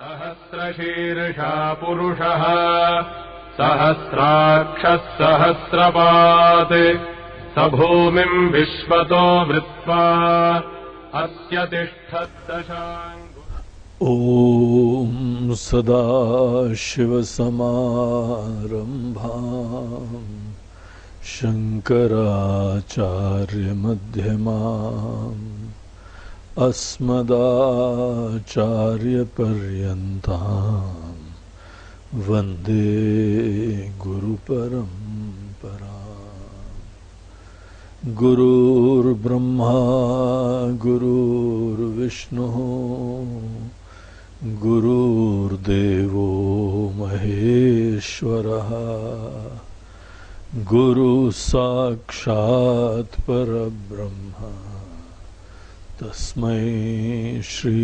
सहस्रशीर्षा पुरुषः सहस्राक्षः सहस्रपात् स भूमिम् विश्वतो वृत्वा अस्य तिष्ठद्दशाङ्गुलम्। ॐ सदाशिवसमारम्भाम् शङ्कराचार्यमध्यमाम् अस्मदाचार्यपर्यन्ताम् वन्दे गुरुपरम्पराम्। गुरुर्ब्रह्मा गुरुर्विष्णुः गुरुर्देवो महेश्वरः गुरुसाक्षात् परब्रह्म तस्मै श्री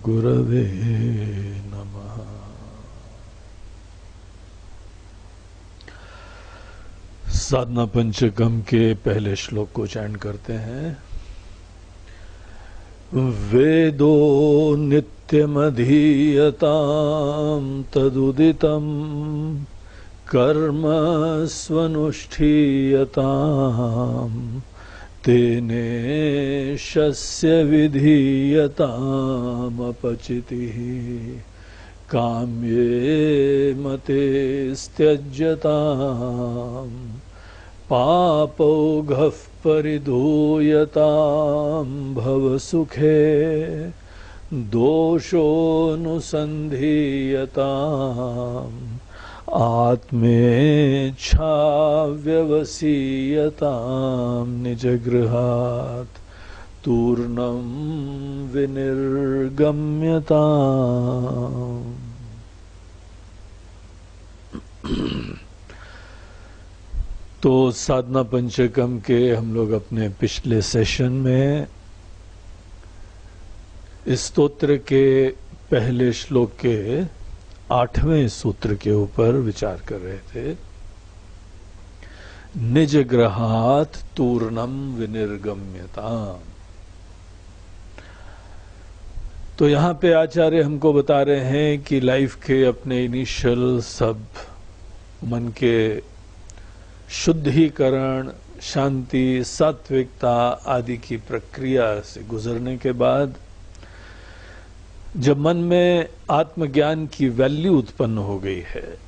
गुरवे नमः। साधना पंचकम के पहले श्लोक को चैंट करते हैं। वेदो नित्यमधीयताम् तदुदितम् कर्म स्वनुष्ठीयताम् तेने शस्य विधीयतामपचितिः काम्ये मते स्त्यज्यताम् पापौघः परिधूयताम् भवसुखे दोषोऽनुसन्धीयताम् आत्मेच्छाव्यवसीयताम् निजगृहात् तूर्णं विनिर्गम्यताम्। तो साधना पंचकम के हम लोग अपने पिछले सेशन में इस स्तोत्र के पहले श्लोक के 8वें सूत्र के ऊपर विचार कर रहे थे। निज ग्रहात् तूर्णम विनिर्गम्यताम्। तो यहाँ पे आचार्य हमको बता रहे हैं कि लाइफ के अपने इनिशियल सब मन के शुद्धिकरण, शांति, सात्विकता आदि की प्रक्रिया से गुजरने के बाद जब मन में आत्मज्ञान की वैल्यू उत्पन्न हो गई है,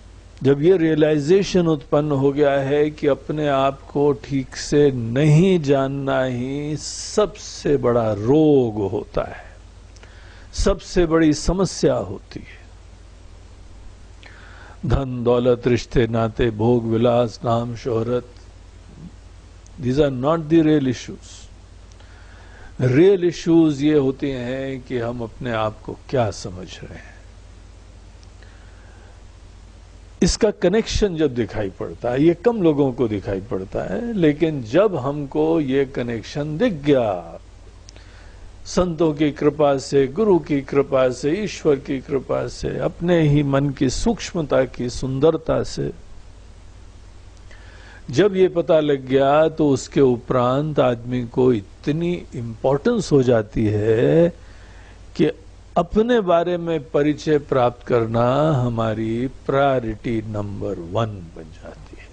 जब ये रियलाइजेशन उत्पन्न हो गया है कि अपने आप को ठीक से नहीं जानना ही सबसे बड़ा रोग होता है, सबसे बड़ी समस्या होती है। धन दौलत, रिश्ते नाते, भोग विलास, नाम शोहरत, these are not the real issues. Real issues ये होते हैं कि हम अपने आप को क्या समझ रहे हैं। इसका कनेक्शन जब दिखाई पड़ता है, ये कम लोगों को दिखाई पड़ता है, लेकिन जब हमको ये कनेक्शन दिख गया, संतों की कृपा से, गुरु की कृपा से, ईश्वर की कृपा से, अपने ही मन की सूक्ष्मता की सुंदरता से जब ये पता लग गया, तो उसके उपरांत आदमी को इतनी इम्पोर्टेंस हो जाती है कि अपने बारे में परिचय प्राप्त करना हमारी प्रायोरिटी नंबर 1 बन जाती है।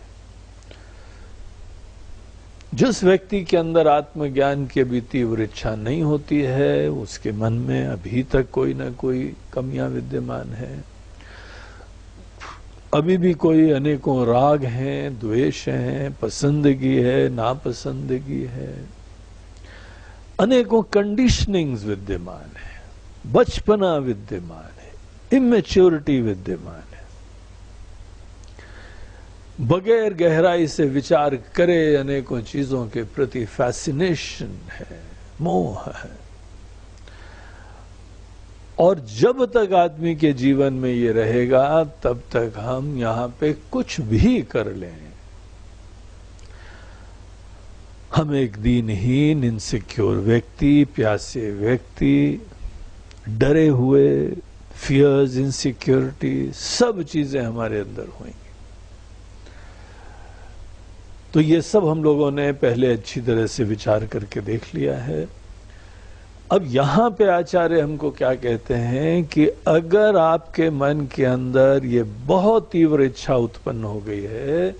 जिस व्यक्ति के अंदर आत्मज्ञान की अभी तीव्र इच्छा नहीं होती है, उसके मन में अभी तक कोई ना कोई कमियां विद्यमान है। अभी भी कोई अनेकों राग हैं, द्वेष हैं, पसंदगी है, नापसंदगी है, अनेकों कंडीशनिंग्स विद्यमान है, बचपना विद्यमान है, इमेच्योरिटी विद्यमान है। बगैर गहराई से विचार करे अनेकों चीजों के प्रति फैसिनेशन है, मोह है। और जब तक आदमी के जीवन में ये रहेगा, तब तक हम यहां पे कुछ भी कर लें, हम एक दीनहीन, इनसिक्योर व्यक्ति, प्यासे व्यक्ति, डरे हुए, फियर्स, इनसिक्योरिटी, सब चीजें हमारे अंदर होंगी। तो ये सब हम लोगों ने पहले अच्छी तरह से विचार करके देख लिया है। अब यहां पे आचार्य हमको क्या कहते हैं कि अगर आपके मन के अंदर ये बहुत तीव्र इच्छा उत्पन्न हो गई है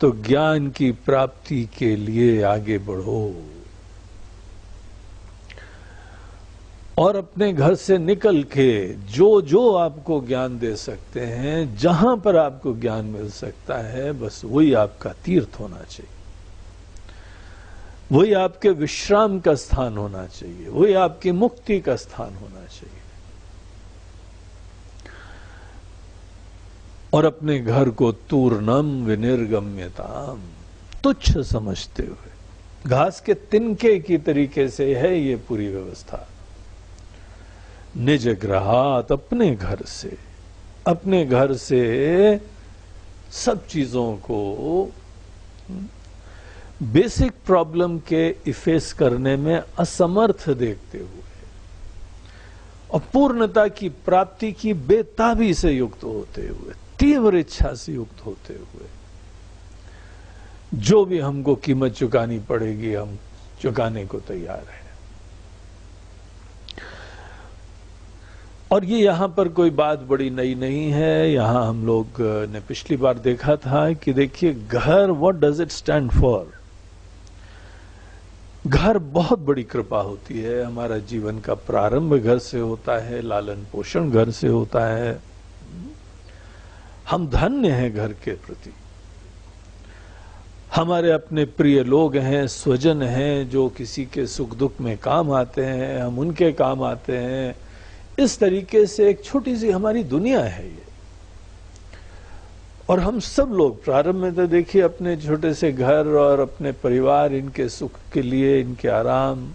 तो ज्ञान की प्राप्ति के लिए आगे बढ़ो और अपने घर से निकल के जो जो आपको ज्ञान दे सकते हैं, जहां पर आपको ज्ञान मिल सकता है, बस वही आपका तीर्थ होना चाहिए, वही आपके विश्राम का स्थान होना चाहिए, वही आपकी मुक्ति का स्थान होना चाहिए। और अपने घर को तूर्णम विनिर्गम्यताम, तुच्छ समझते हुए, घास के तिनके की तरीके से है ये पूरी व्यवस्था। निज ग्रहात, अपने घर से सब चीजों को बेसिक प्रॉब्लम के इफेस करने में असमर्थ देखते हुए और पूर्णता की प्राप्ति की बेताबी से युक्त होते हुए, तीव्र इच्छा से युक्त होते हुए, जो भी हमको कीमत चुकानी पड़ेगी हम चुकाने को तैयार हैं। और ये यहां पर कोई बात बड़ी नई नहीं है। यहां हम लोग ने पिछली बार देखा था कि देखिए घर, what does it stand for. घर बहुत बड़ी कृपा होती है। हमारा जीवन का प्रारंभ घर से होता है, लालन पोषण घर से होता है। हम धन्य हैं घर के प्रति। हमारे अपने प्रिय लोग हैं, स्वजन हैं, जो किसी के सुख दुख में काम आते हैं, हम उनके काम आते हैं। इस तरीके से एक छोटी सी हमारी दुनिया है ये। और हम सब लोग प्रारंभ में तो देखिए अपने छोटे से घर और अपने परिवार, इनके सुख के लिए, इनके आराम,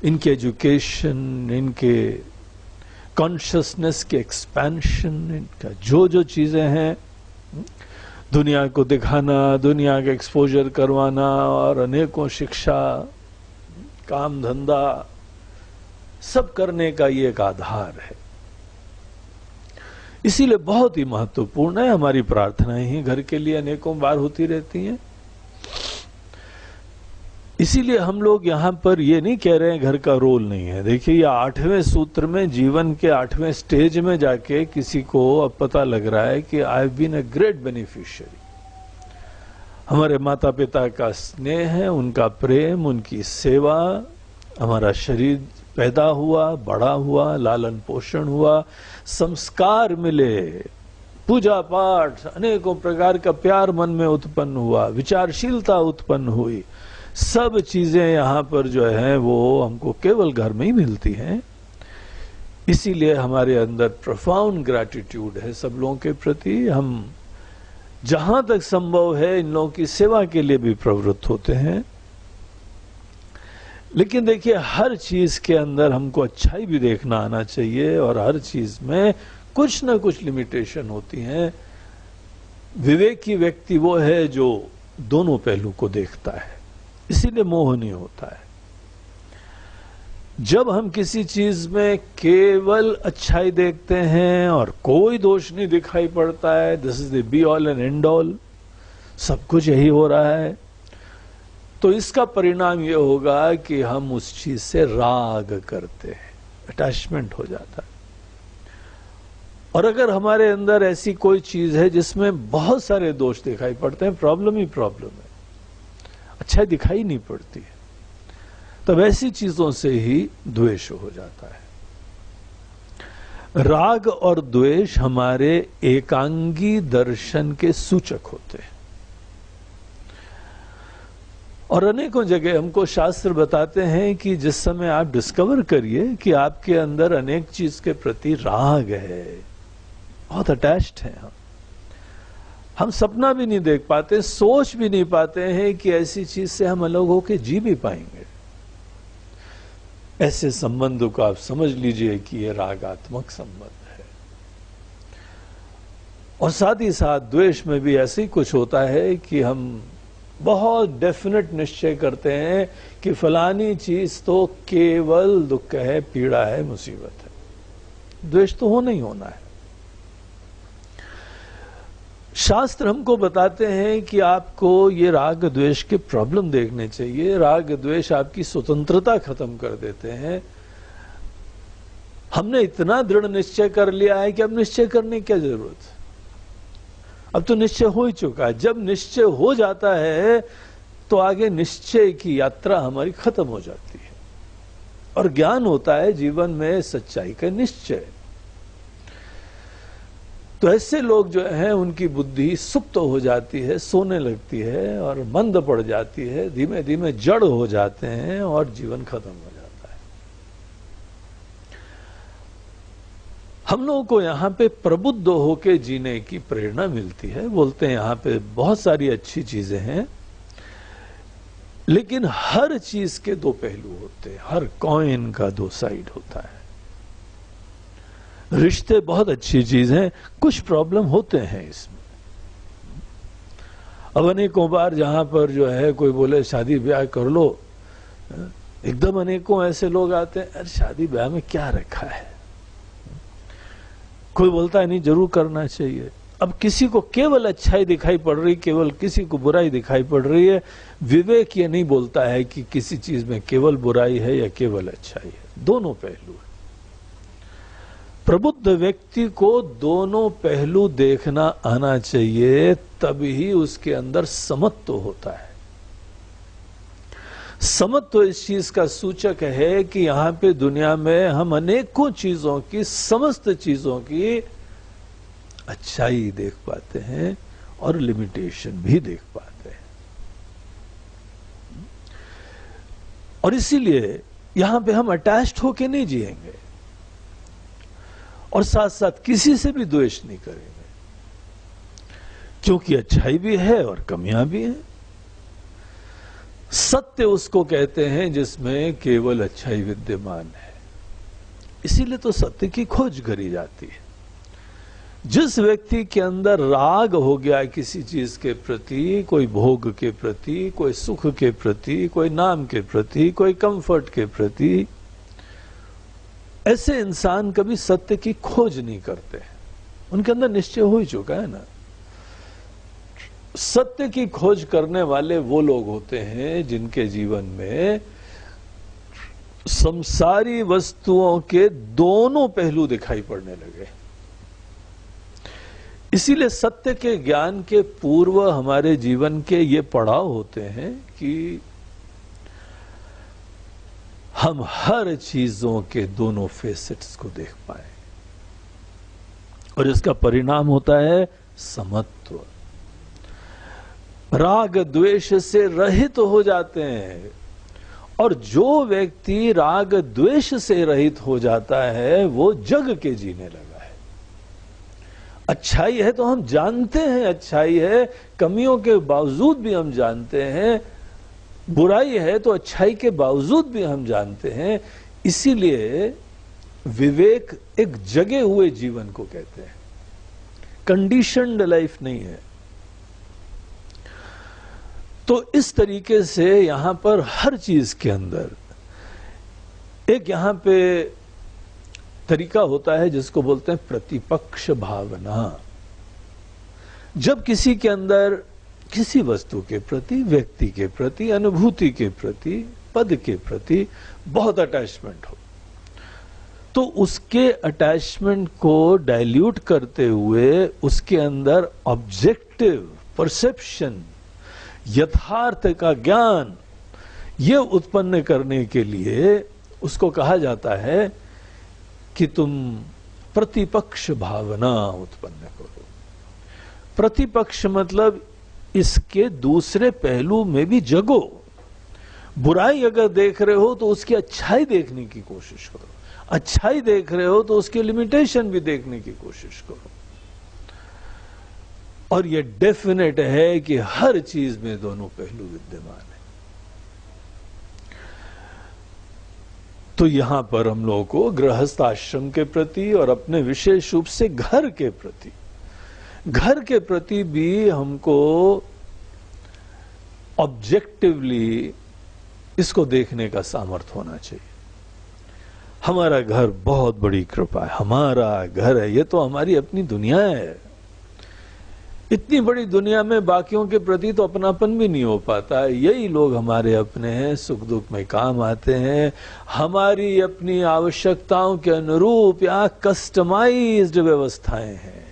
इनके एजुकेशन, इनके कॉन्शियसनेस के एक्सपेंशन, इनका जो जो चीजें हैं, दुनिया को दिखाना, दुनिया का एक्सपोजर करवाना और अनेकों शिक्षा, काम धंधा सब करने का ये एक आधार है। इसीलिए बहुत ही महत्वपूर्ण है। हमारी प्रार्थनाएं ही घर के लिए अनेकों बार होती रहती हैं। इसीलिए हम लोग यहां पर ये नहीं कह रहे हैं घर का रोल नहीं है। देखिए ये 8वें सूत्र में, जीवन के 8वें स्टेज में जाके किसी को अब पता लग रहा है कि I have been a great beneficiary. हमारे माता पिता का स्नेह है, उनका प्रेम, उनकी सेवा, हमारा शरीर पैदा हुआ, बड़ा हुआ, लालन पोषण हुआ, संस्कार मिले, पूजा पाठ, अनेकों प्रकार का प्यार मन में उत्पन्न हुआ, विचारशीलता उत्पन्न हुई। सब चीजें यहां पर जो है वो हमको केवल घर में ही मिलती हैं। इसीलिए हमारे अंदर प्रोफाउंड ग्रैटिट्यूड है सब लोगों के प्रति। हम जहां तक संभव है इन लोगों की सेवा के लिए भी प्रवृत्त होते हैं। लेकिन देखिए हर चीज के अंदर हमको अच्छाई भी देखना आना चाहिए और हर चीज में कुछ ना कुछ लिमिटेशन होती हैं। विवेकी व्यक्ति वो है जो दोनों पहलू को देखता है, इसीलिए मोह नहीं होता है। जब हम किसी चीज में केवल अच्छाई देखते हैं और कोई दोष नहीं दिखाई पड़ता है, this is the be all and and all, सब कुछ यही हो रहा है, तो इसका परिणाम यह होगा कि हम उस चीज से राग करते हैं, अटैचमेंट हो जाता है। और अगर हमारे अंदर ऐसी कोई चीज है जिसमें बहुत सारे दोष दिखाई पड़ते हैं, प्रॉब्लम ही प्रॉब्लम है, अच्छा दिखाई नहीं पड़ती है, तब ऐसी चीजों से ही द्वेष हो जाता है। राग और द्वेष हमारे एकांगी दर्शन के सूचक होते हैं। और अनेकों जगह हमको शास्त्र बताते हैं कि जिस समय आप डिस्कवर करिए कि आपके अंदर अनेक चीज के प्रति राग है, बहुत अटैच्ड है, हम सपना भी नहीं देख पाते, सोच भी नहीं पाते हैं कि ऐसी चीज से हम अलग होकर जी भी पाएंगे। ऐसे संबंधों को आप समझ लीजिए कि यह रागात्मक संबंध है। और साथ ही साथ द्वेष में भी ऐसे ही कुछ होता है कि हम बहुत डेफिनेट निश्चय करते हैं कि फलानी चीज तो केवल दुख है, पीड़ा है, मुसीबत है। द्वेष तो होना ही होना है। शास्त्र हमको बताते हैं कि आपको ये राग द्वेष के प्रॉब्लम देखने चाहिए। राग द्वेष आपकी स्वतंत्रता खत्म कर देते हैं। हमने इतना दृढ़ निश्चय कर लिया है कि अब निश्चय करने की क्या जरूरत, अब तो निश्चय हो ही चुका है। जब निश्चय हो जाता है तो आगे निश्चय की यात्रा हमारी खत्म हो जाती है और ज्ञान होता है जीवन में सच्चाई का निश्चय। तो ऐसे लोग जो हैं उनकी बुद्धि सुप्त हो जाती है, सोने लगती है और मंद पड़ जाती है, धीमे धीमे जड़ हो जाते हैं और जीवन खत्म हो जाता है। हम लोगों को यहाँ पे प्रबुद्ध होके जीने की प्रेरणा मिलती है। बोलते हैं यहाँ पे बहुत सारी अच्छी चीजें हैं, लेकिन हर चीज के दो पहलू होते हैं, हर कॉइन का दो साइड होता है। रिश्ते बहुत अच्छी चीज हैं, कुछ प्रॉब्लम होते हैं इसमें। अब अनेकों बार जहां पर जो है कोई बोले शादी ब्याह कर लो, एकदम अनेकों ऐसे लोग आते हैं, अरे शादी ब्याह में क्या रखा है। कोई बोलता है नहीं जरूर करना चाहिए। अब किसी को केवल अच्छाई दिखाई पड़ रही, केवल किसी को बुराई दिखाई पड़ रही है। विवेक ये नहीं बोलता है कि किसी चीज में केवल बुराई है या केवल अच्छाई है, दोनों पहलू है। प्रबुद्ध व्यक्ति को दोनों पहलू देखना आना चाहिए, तभी उसके अंदर समत्व होता है। समत्व इस चीज का सूचक है कि यहां पे दुनिया में हम अनेकों चीजों की, समस्त चीजों की अच्छाई देख पाते हैं और लिमिटेशन भी देख पाते हैं। और इसीलिए यहां पे हम अटैच्ड होके नहीं जिएंगे और साथ साथ किसी से भी द्वेष नहीं करेंगे, क्योंकि अच्छाई भी है और कमियां भी हैं। सत्य उसको कहते हैं जिसमें केवल अच्छाई विद्यमान है, इसीलिए तो सत्य की खोज करी जाती है। जिस व्यक्ति के अंदर राग हो गया किसी चीज के प्रति, कोई भोग के प्रति, कोई सुख के प्रति, कोई नाम के प्रति, कोई कंफर्ट के प्रति, ऐसे इंसान कभी सत्य की खोज नहीं करते। उनके अंदर निश्चय हो ही चुका है ना। सत्य की खोज करने वाले वो लोग होते हैं जिनके जीवन में संसारी वस्तुओं के दोनों पहलू दिखाई पड़ने लगे। इसीलिए सत्य के ज्ञान के पूर्व हमारे जीवन के ये पड़ाव होते हैं कि हम हर चीजों के दोनों फेसेट्स को देख पाए, और इसका परिणाम होता है समत्व। राग द्वेष से रहित हो जाते हैं, और जो व्यक्ति राग द्वेष से रहित हो जाता है वो जग के जीने लगा है। अच्छाई है तो हम जानते हैं अच्छाई है, कमियों के बावजूद भी हम जानते हैं। बुराई है तो अच्छाई के बावजूद भी हम जानते हैं। इसीलिए विवेक एक जगे हुए जीवन को कहते हैं, कंडीशन्ड लाइफ नहीं है। तो इस तरीके से यहां पर हर चीज के अंदर एक यहां पे तरीका होता है जिसको बोलते हैं प्रतिपक्ष भावना। जब किसी के अंदर किसी वस्तु के प्रति, व्यक्ति के प्रति, अनुभूति के प्रति, पद के प्रति बहुत अटैचमेंट हो, तो उसके अटैचमेंट को डाइल्यूट करते हुए उसके अंदर ऑब्जेक्टिव परसेप्शन, यथार्थ का ज्ञान, ये उत्पन्न करने के लिए उसको कहा जाता है कि तुम प्रतिपक्ष भावना उत्पन्न करो। प्रतिपक्ष मतलब इसके दूसरे पहलू में भी जगो। बुराई अगर देख रहे हो तो उसकी अच्छाई देखने की कोशिश करो, अच्छाई देख रहे हो तो उसके लिमिटेशन भी देखने की कोशिश करो। और ये डेफिनेट है कि हर चीज में दोनों पहलू विद्यमान है। तो यहां पर हम लोगों को गृहस्थ आश्रम के प्रति और अपने विशेष रूप से घर के प्रति भी हमको ऑब्जेक्टिवली इसको देखने का सामर्थ्य होना चाहिए। हमारा घर बहुत बड़ी कृपा है, हमारा घर है, ये तो हमारी अपनी दुनिया है। इतनी बड़ी दुनिया में बाकियों के प्रति तो अपनापन भी नहीं हो पाता। यही लोग हमारे अपने हैं, सुख दुख में काम आते हैं, हमारी अपनी आवश्यकताओं के अनुरूप यहाँ कस्टमाइज्ड व्यवस्थाएं हैं।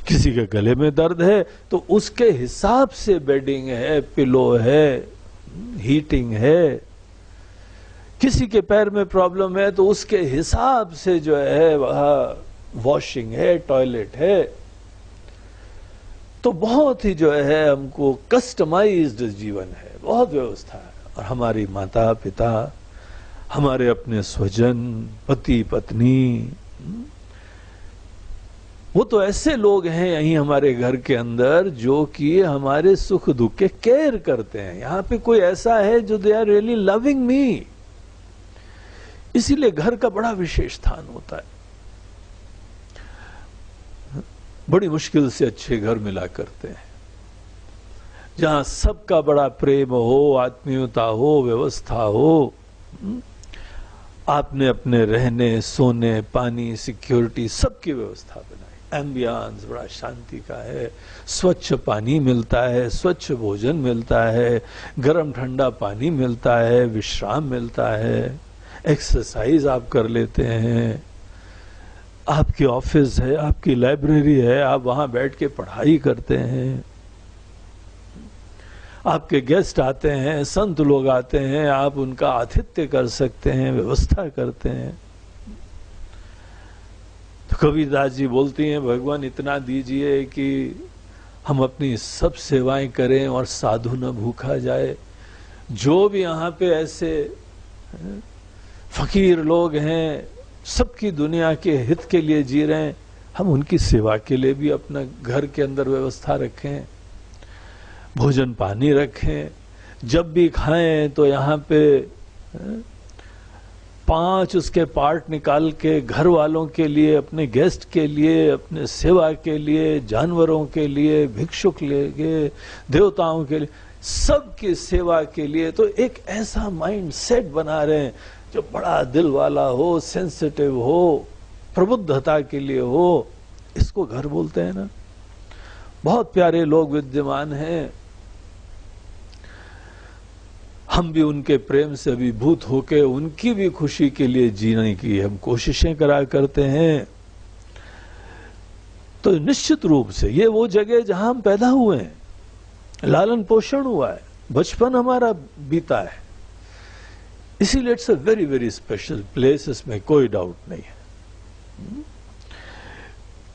किसी के गले में दर्द है तो उसके हिसाब से बेडिंग है, पिलो है, हीटिंग है। किसी के पैर में प्रॉब्लम है तो उसके हिसाब से जो है वह वॉशिंग है, टॉयलेट है। तो बहुत ही जो है हमको कस्टमाइज्ड जीवन है, बहुत व्यवस्था है। और हमारी माता पिता, हमारे अपने स्वजन, पति पत्नी, वो तो ऐसे लोग हैं यहीं हमारे घर के अंदर जो कि हमारे सुख दुख के केयर करते हैं। यहाँ पे कोई ऐसा है जो they are really loving me. इसीलिए घर का बड़ा विशेष स्थान होता है। बड़ी मुश्किल से अच्छे घर मिला करते हैं जहां सबका बड़ा प्रेम हो, आत्मीयता हो, व्यवस्था हो। आपने अपने रहने, सोने, पानी, सिक्योरिटी सबकी व्यवस्था बनाई। एम्बियंस बड़ा शांति का है, स्वच्छ पानी मिलता है, स्वच्छ भोजन मिलता है, गर्म ठंडा पानी मिलता है, विश्राम मिलता है, एक्सरसाइज आप कर लेते हैं, आपकी ऑफिस है, आपकी लाइब्रेरी है, आप वहां बैठ के पढ़ाई करते हैं, आपके गेस्ट आते हैं, संत लोग आते हैं, आप उनका आतिथ्य कर सकते हैं, व्यवस्था करते हैं। तो कबीरदास जी बोलती हैं, भगवान इतना दीजिए कि हम अपनी सब सेवाएं करें और साधु न भूखा जाए। जो भी यहाँ पे ऐसे फकीर लोग हैं, सबकी दुनिया के हित के लिए जी रहे हैं, हम उनकी सेवा के लिए भी अपना घर के अंदर व्यवस्था रखें, भोजन पानी रखें। जब भी खाएं तो यहाँ पे 5 उसके पार्ट निकाल के घर वालों के लिए, अपने गेस्ट के लिए, अपने सेवा के लिए, जानवरों के लिए, भिक्षुक लेके, देवताओं के लिए, सबकी सेवा के लिए। तो एक ऐसा माइंड सेट बना रहे हैं जो बड़ा दिल वाला हो, सेंसिटिव हो, प्रबुद्धता के लिए हो। इसको घर बोलते हैं ना। बहुत प्यारे लोग विद्यमान हैं, हम भी उनके प्रेम से अभिभूत होकर उनकी भी खुशी के लिए जीने की हम कोशिशें करा करते हैं। तो निश्चित रूप से ये वो जगह जहां हम पैदा हुए हैं, लालन पोषण हुआ है, बचपन हमारा बीता है, इसीलिए it's a very very special place, इसमें कोई डाउट नहीं है।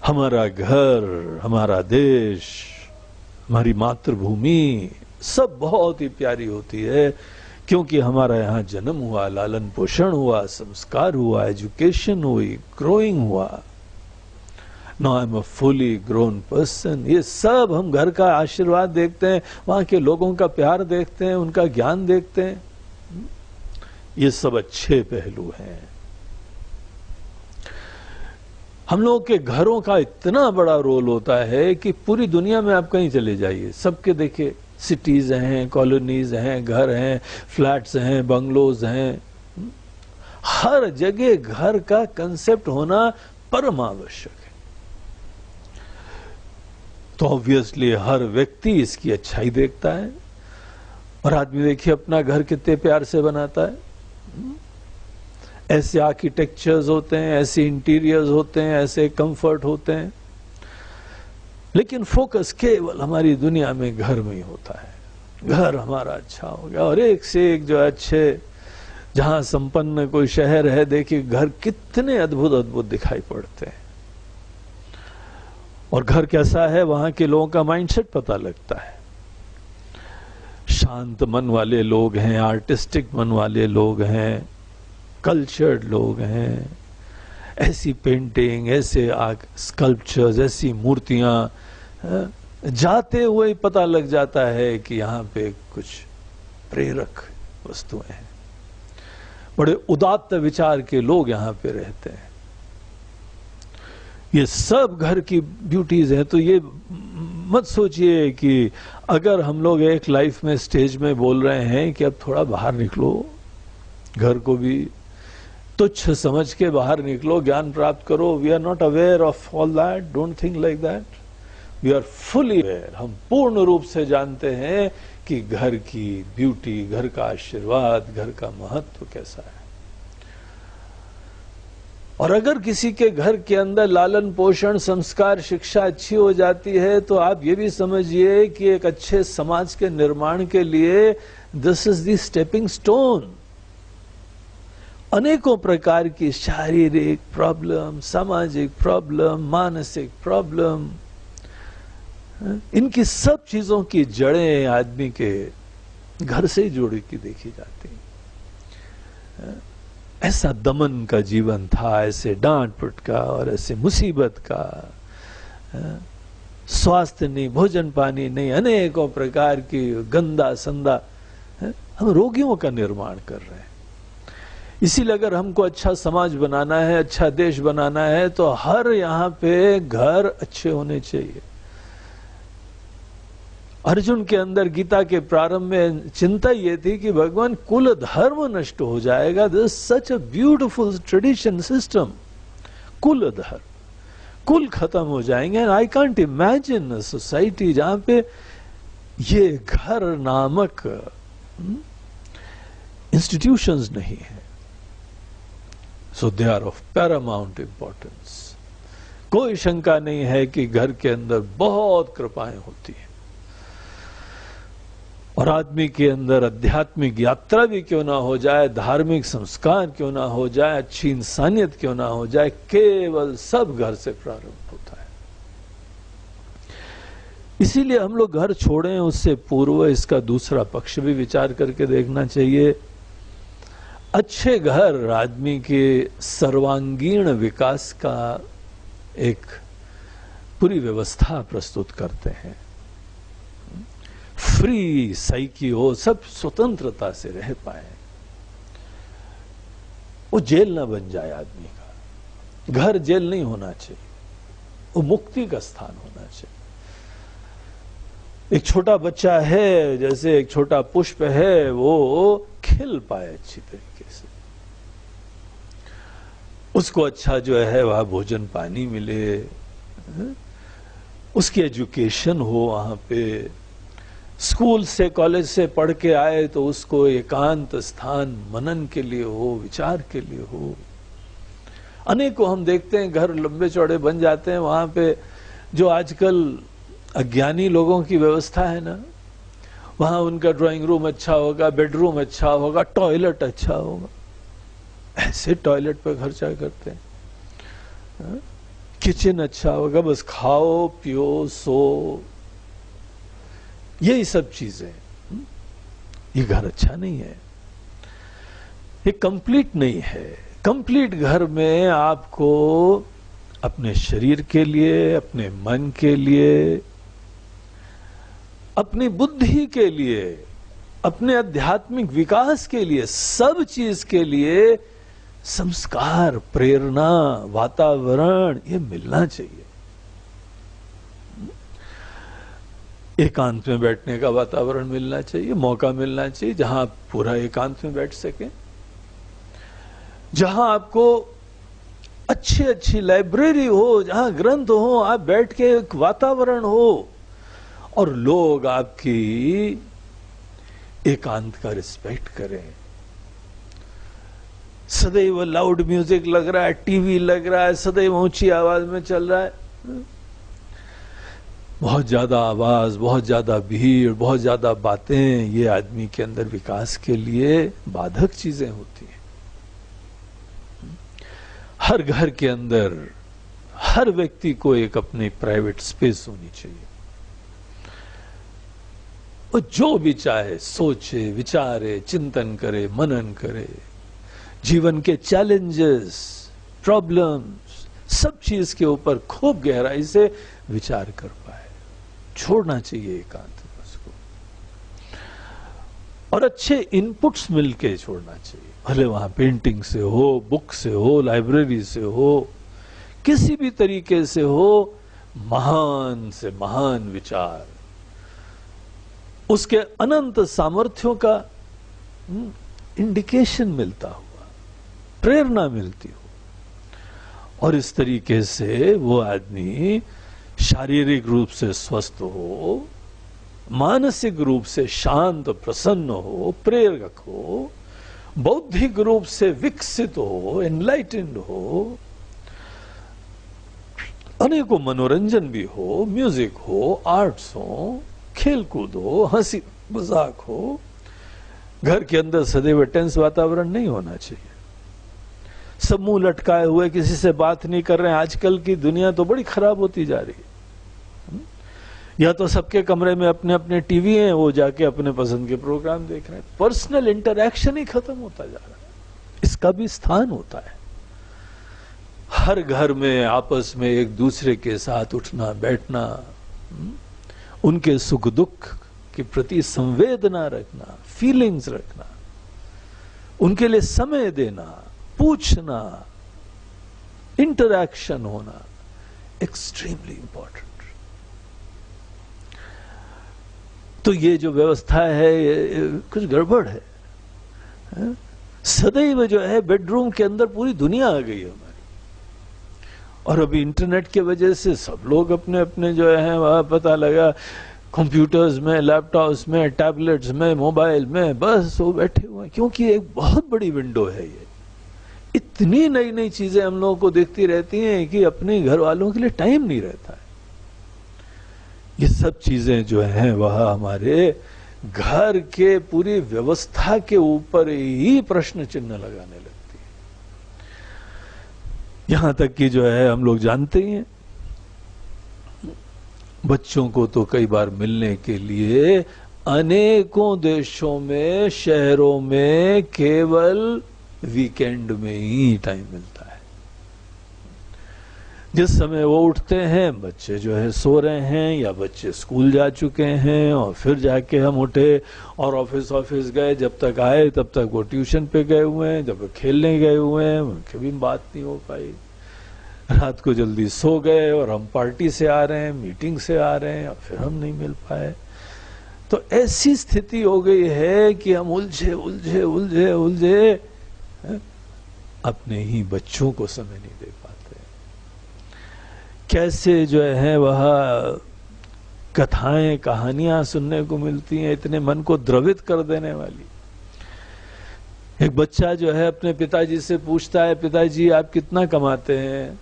हमारा घर, हमारा देश, हमारी मातृभूमि सब बहुत ही प्यारी होती है, क्योंकि हमारा यहाँ जन्म हुआ, लालन पोषण हुआ, संस्कार हुआ, एजुकेशन हुई, ग्रोइंग हुआ। Now I am a fully grown person. ये सब हम घर का आशीर्वाद देखते हैं, वहां के लोगों का प्यार देखते हैं, उनका ज्ञान देखते हैं। ये सब अच्छे पहलू हैं। हम लोगों के घरों का इतना बड़ा रोल होता है कि पूरी दुनिया में आप कहीं चले जाइए, सबके देखिए सिटीज हैं, कॉलोनीज हैं, घर हैं, फ्लैट्स हैं, बंगलोज हैं, हर जगह घर का कंसेप्ट होना परम आवश्यक है। तो ऑब्वियसली हर व्यक्ति इसकी अच्छाई देखता है। और आदमी देखिए अपना घर कितने प्यार से बनाता है। ऐसे आर्किटेक्चर्स होते हैं, ऐसे इंटीरियर्स होते हैं, ऐसे कंफर्ट होते हैं, लेकिन फोकस केवल हमारी दुनिया में घर में ही होता है। घर हमारा अच्छा हो गया, और एक से एक जो अच्छे, जहां संपन्न कोई शहर है, देखिए घर कितने अद्भुत अद्भुत दिखाई पड़ते हैं। और घर कैसा है, वहां के लोगों का माइंडसेट पता लगता है। शांत मन वाले लोग हैं, आर्टिस्टिक मन वाले लोग हैं, कल्चर्ड लोग हैं। ऐसी पेंटिंग, ऐसे स्कल्पचर्स, ऐसी मूर्तियां, जाते हुए पता लग जाता है कि यहाँ पे कुछ प्रेरक वस्तुएं हैं। बड़े उदात्त विचार के लोग यहाँ पे रहते हैं। ये सब घर की ब्यूटीज है। तो ये मत सोचिए कि अगर हम लोग एक लाइफ में स्टेज में बोल रहे हैं कि अब थोड़ा बाहर निकलो, घर को भी तुच्छ समझ के बाहर निकलो, ज्ञान प्राप्त करो। We are not aware of all that, don't think like that. We are fully aware, हम पूर्ण रूप से जानते हैं कि घर की ब्यूटी, घर का आशीर्वाद, घर का महत्व कैसा है। और अगर किसी के घर के अंदर लालन पोषण, संस्कार, शिक्षा अच्छी हो जाती है तो आप ये भी समझिए कि एक अच्छे समाज के निर्माण के लिए this is the stepping stone. अनेकों प्रकार की शारीरिक प्रॉब्लम, सामाजिक प्रॉब्लम, मानसिक प्रॉब्लम, इनकी सब चीजों की जड़ें आदमी के घर से जुड़ी की देखी जाती हैं। ऐसा दमन का जीवन था, ऐसे डांट पिट का और ऐसे मुसीबत का, स्वास्थ्य नहीं, भोजन पानी नहीं, अनेकों प्रकार की गंदा संदा, हम रोगियों का निर्माण कर रहे हैं। इसीलिए अगर हमको अच्छा समाज बनाना है, अच्छा देश बनाना है, तो हर यहां पे घर अच्छे होने चाहिए। अर्जुन के अंदर गीता के प्रारंभ में चिंता ये थी कि भगवान कुल धर्म नष्ट हो जाएगा। This is such a beautiful tradition system. कुल धर्म, कुल खत्म हो जाएंगे। And I can't imagine a society जहां पे ये घर नामक इंस्टीट्यूशंस नहीं है। So they are of paramount importance. कोई शंका नहीं है कि घर के अंदर बहुत कृपाएं होती हैं, और आदमी के अंदर आध्यात्मिक यात्रा भी क्यों ना हो जाए, धार्मिक संस्कार क्यों ना हो जाए, अच्छी इंसानियत क्यों ना हो जाए, केवल सब घर से प्रारंभ होता है। इसीलिए हम लोग घर छोड़ें उससे पूर्व इसका दूसरा पक्ष भी विचार करके देखना चाहिए। अच्छे घर आदमी के सर्वांगीण विकास का एक पूरी व्यवस्था प्रस्तुत करते हैं। फ्री साइकी हो, सब स्वतंत्रता से रह पाए, वो जेल ना बन जाए आदमी का। घर जेल नहीं होना चाहिए, वो मुक्ति का स्थान होना चाहिए। एक छोटा बच्चा है, जैसे एक छोटा पुष्प है, वो खिल पाए अच्छी तरीके से, उसको अच्छा जो है वह भोजन पानी मिले, उसकी एजुकेशन हो वहां पे, स्कूल से कॉलेज से पढ़ के आए तो उसको एकांत स्थान मनन के लिए हो, विचार के लिए हो। अनेकों हम देखते हैं घर लंबे चौड़े बन जाते हैं, वहां पे जो आजकल अज्ञानी लोगों की व्यवस्था है ना, वहां उनका ड्राइंग रूम अच्छा होगा, बेडरूम अच्छा होगा, टॉयलेट अच्छा होगा। ऐसे टॉयलेट पे खर्चा करते हैं। किचन अच्छा होगा, बस खाओ पियो सो, यही सब चीजें। ये घर अच्छा नहीं है, ये कंप्लीट नहीं है। कंप्लीट घर में आपको अपने शरीर के लिए, अपने मन के लिए, अपनी बुद्धि के लिए, अपने आध्यात्मिक विकास के लिए, सब चीज के लिए संस्कार, प्रेरणा, वातावरण ये मिलना चाहिए। एकांत में बैठने का वातावरण मिलना चाहिए, मौका मिलना चाहिए जहां आप पूरा एकांत में बैठ सकें, जहां आपको अच्छी लाइब्रेरी हो, जहां ग्रंथ हो, आप बैठ के एक वातावरण हो और लोग आपकी एकांत का रिस्पेक्ट करें। सदैव लाउड म्यूजिक लग रहा है, टीवी लग रहा है, सदैव ऊंची आवाज में चल रहा है, बहुत ज्यादा आवाज, बहुत ज्यादा भीड़, बहुत ज्यादा बातें, ये आदमी के अंदर विकास के लिए बाधक चीजें होती हैं। हर घर के अंदर हर व्यक्ति को एक अपनी प्राइवेट स्पेस होनी चाहिए। वो जो भी चाहे सोचे, विचारे, चिंतन करे, मनन करे, जीवन के चैलेंजेस, प्रॉब्लम्स, सब चीज के ऊपर खूब गहराई से विचार कर पाए। छोड़ना चाहिए एकांत उसको, और अच्छे इनपुट्स मिलके छोड़ना चाहिए। भले वहां पेंटिंग से हो, बुक से हो, लाइब्रेरी से हो, किसी भी तरीके से हो, महान से महान विचार, उसके अनंत सामर्थ्यों का इंडिकेशन मिलता हुआ, प्रेरणा मिलती हो, और इस तरीके से वो आदमी शारीरिक रूप से स्वस्थ हो, मानसिक रूप से शांत प्रसन्न हो, प्रेरक हो, बौद्धिक रूप से विकसित हो, एनलाइटेंड हो, अनेकों मनोरंजन भी हो, म्यूजिक हो, आर्ट्स हो, खेल कूद हो, हंसी मजाक हो। घर के अंदर सदैव टेंस वातावरण नहीं होना चाहिए। सब मुंह लटकाए हुए, किसी से बात नहीं कर रहे हैं। आजकल की दुनिया तो बड़ी खराब होती जा रही है। या तो सबके कमरे में अपने अपने टीवी हैं, वो जाके अपने पसंद के प्रोग्राम देख रहे हैं। पर्सनल इंटरैक्शन ही खत्म होता जा रहा है। इसका भी स्थान होता है। हर घर में आपस में एक दूसरे के साथ उठना बैठना, उनके सुख दुख के प्रति संवेदना रखना, फीलिंग्स रखना, उनके लिए समय देना, पूछना, इंटरैक्शन होना एक्सट्रीमली इंपॉर्टेंट। तो ये जो व्यवस्था है ये कुछ गड़बड़ है। सदैव जो है बेडरूम के अंदर पूरी दुनिया आ गई है हमारी। और अभी इंटरनेट की वजह से सब लोग अपने अपने जो है वह पता लगा कंप्यूटर्स में, लैपटॉप्स में, टैबलेट्स में, मोबाइल में बस वो बैठे हुए हैं। क्योंकि एक बहुत बड़ी विंडो है ये। इतनी नई नई चीजें हम लोगों को दिखती रहती हैं कि अपने घर वालों के लिए टाइम नहीं रहता है। ये सब चीजें जो हैं वह हमारे घर के पूरी व्यवस्था के ऊपर ही प्रश्न चिन्ह लगाने लगती है। यहां तक कि जो है हम लोग जानते ही हैं, बच्चों को तो कई बार मिलने के लिए अनेकों देशों में, शहरों में केवल वीकेंड में ही टाइम मिलता है। जिस समय वो उठते हैं बच्चे जो है सो रहे हैं या बच्चे स्कूल जा चुके हैं, और फिर जाके हम उठे और ऑफिस गए। जब तक आए तब तक वो ट्यूशन पे गए हुए हैं, जब वो खेलने गए हुए हैं, उनकी भी बात नहीं हो पाई। रात को जल्दी सो गए और हम पार्टी से आ रहे हैं, मीटिंग से आ रहे हैं, और फिर हम नहीं मिल पाए। तो ऐसी स्थिति हो गई है कि हम उलझे उलझे उलझे उलझे अपने ही बच्चों को समय नहीं दे पाते। कैसे जो है वह कथाएं कहानियां सुनने को मिलती हैं, इतने मन को द्रवित कर देने वाली। एक बच्चा जो है अपने पिताजी से पूछता है, पिताजी आप कितना कमाते हैं?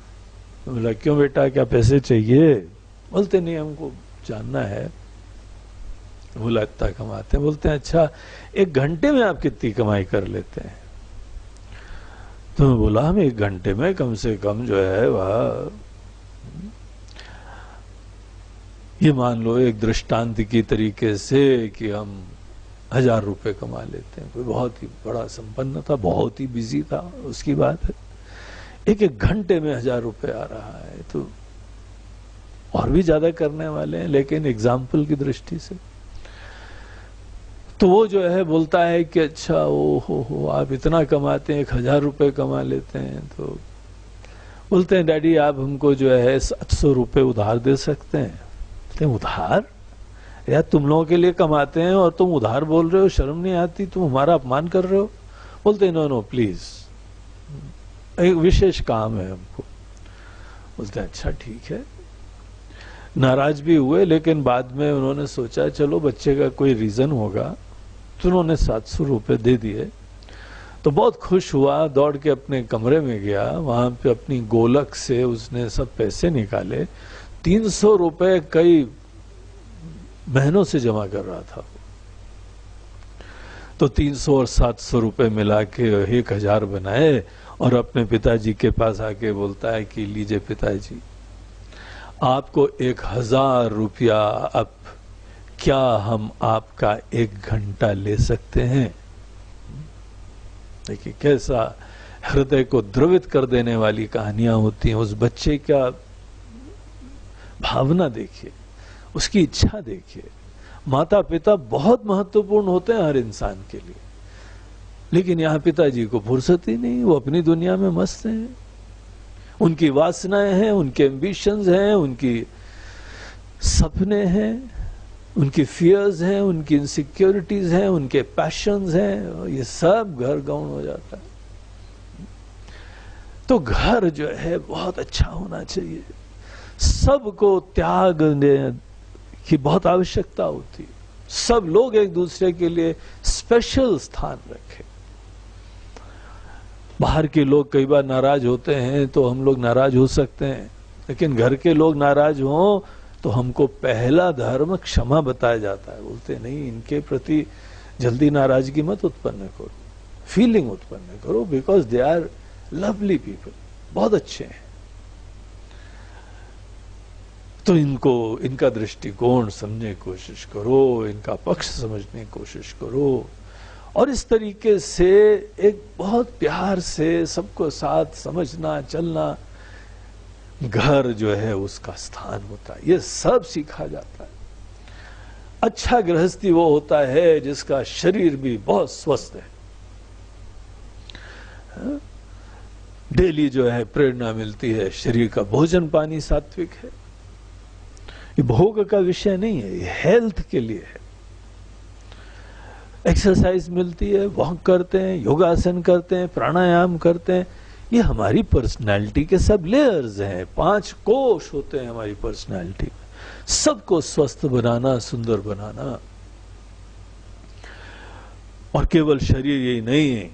बोला क्यों बेटा, क्या पैसे चाहिए? बोलते नहीं, हमको जानना है। बोला इतना कमाते हैं। बोलते हैं अच्छा, एक घंटे में आप कितनी कमाई कर लेते हैं? तो मैं बोला हम एक घंटे में कम से कम जो है वह, ये मान लो एक दृष्टांत की तरीके से कि हम 1000 रुपए कमा लेते हैं। कोई बहुत ही बड़ा संपन्न था, बहुत ही बिजी था, उसकी बात है। एक घंटे में 1000 रुपए आ रहा है, तो और भी ज्यादा करने वाले हैं, लेकिन एग्जाम्पल की दृष्टि से। तो वो जो है बोलता है कि अच्छा ओ हो आप इतना कमाते हैं, 1000 रुपए कमा लेते हैं। तो बोलते हैं डैडी आप हमको जो है 700 रुपए उधार दे सकते हैं? बोलते हैं उधार? यार तुम लोगों के लिए कमाते हैं और तुम उधार बोल रहे हो, शर्म नहीं आती? तुम हमारा अपमान कर रहे हो। बोलते हैं नो प्लीज, एक विशेष काम है हमको। बोलते हैं अच्छा ठीक है। नाराज भी हुए, लेकिन बाद में उन्होंने सोचा चलो बच्चे का कोई रीजन होगा, तो उन्होंने 700 रुपए दे दिए। तो बहुत खुश हुआ, दौड़ के अपने कमरे में गया, वहां पे अपनी गोलक से उसने सब पैसे निकाले। 300 रुपए कई महीनों से जमा कर रहा था। तो 300 और 700 रुपए मिला के 1000 बनाए, और अपने पिताजी के पास आके बोलता है कि लीजिए पिताजी, आपको 1000 रुपया, अब क्या हम आपका 1 घंटा ले सकते हैं? देखिए कैसा हृदय को द्रवित कर देने वाली कहानियां होती हैं। उस बच्चे का भावना देखिए, उसकी इच्छा देखिए। माता पिता बहुत महत्वपूर्ण होते हैं हर इंसान के लिए, लेकिन यहां पिताजी को फुर्सत ही नहीं, वो अपनी दुनिया में मस्त हैं। उनकी वासनाएं हैं, उनके एम्बिशंस हैं, उनकी सपने हैं, उनकी फियर्स हैं, उनकी इनसिक्योरिटीज हैं, उनके पैशंस हैं, ये सब घर गौण हो जाता है। तो घर जो है बहुत अच्छा होना चाहिए, सबको त्याग की बहुत आवश्यकता होती है। सब लोग एक दूसरे के लिए स्पेशल स्थान रखें। बाहर के लोग कई बार नाराज होते हैं तो हम लोग नाराज हो सकते हैं, लेकिन घर के लोग नाराज हों तो हमको पहला धर्म क्षमा बताया जाता है। बोलते नहीं, इनके प्रति जल्दी नाराजगी मत उत्पन्न करो, फीलिंग उत्पन्न करो, because they are lovely people, बहुत अच्छे हैं। तो इनको, इनका दृष्टिकोण समझने की कोशिश करो, इनका पक्ष समझने की कोशिश करो, और इस तरीके से एक बहुत प्यार से सबको साथ समझना चलना, घर जो है उसका स्थान होता है। ये सब सीखा जाता है। अच्छा गृहस्थी वो होता है जिसका शरीर भी बहुत स्वस्थ है। डेली जो है प्रेरणा मिलती है, शरीर का भोजन पानी सात्विक है। ये भोग का विषय नहीं है, ये हेल्थ के लिए है। एक्सरसाइज मिलती है, वॉक करते हैं, योगासन करते हैं, प्राणायाम करते हैं। ये हमारी पर्सनालिटी के सब लेयर्स हैं। 5 कोश होते हैं हमारी पर्सनालिटी में, सबको स्वस्थ बनाना, सुंदर बनाना। और केवल शरीर यही नहीं है,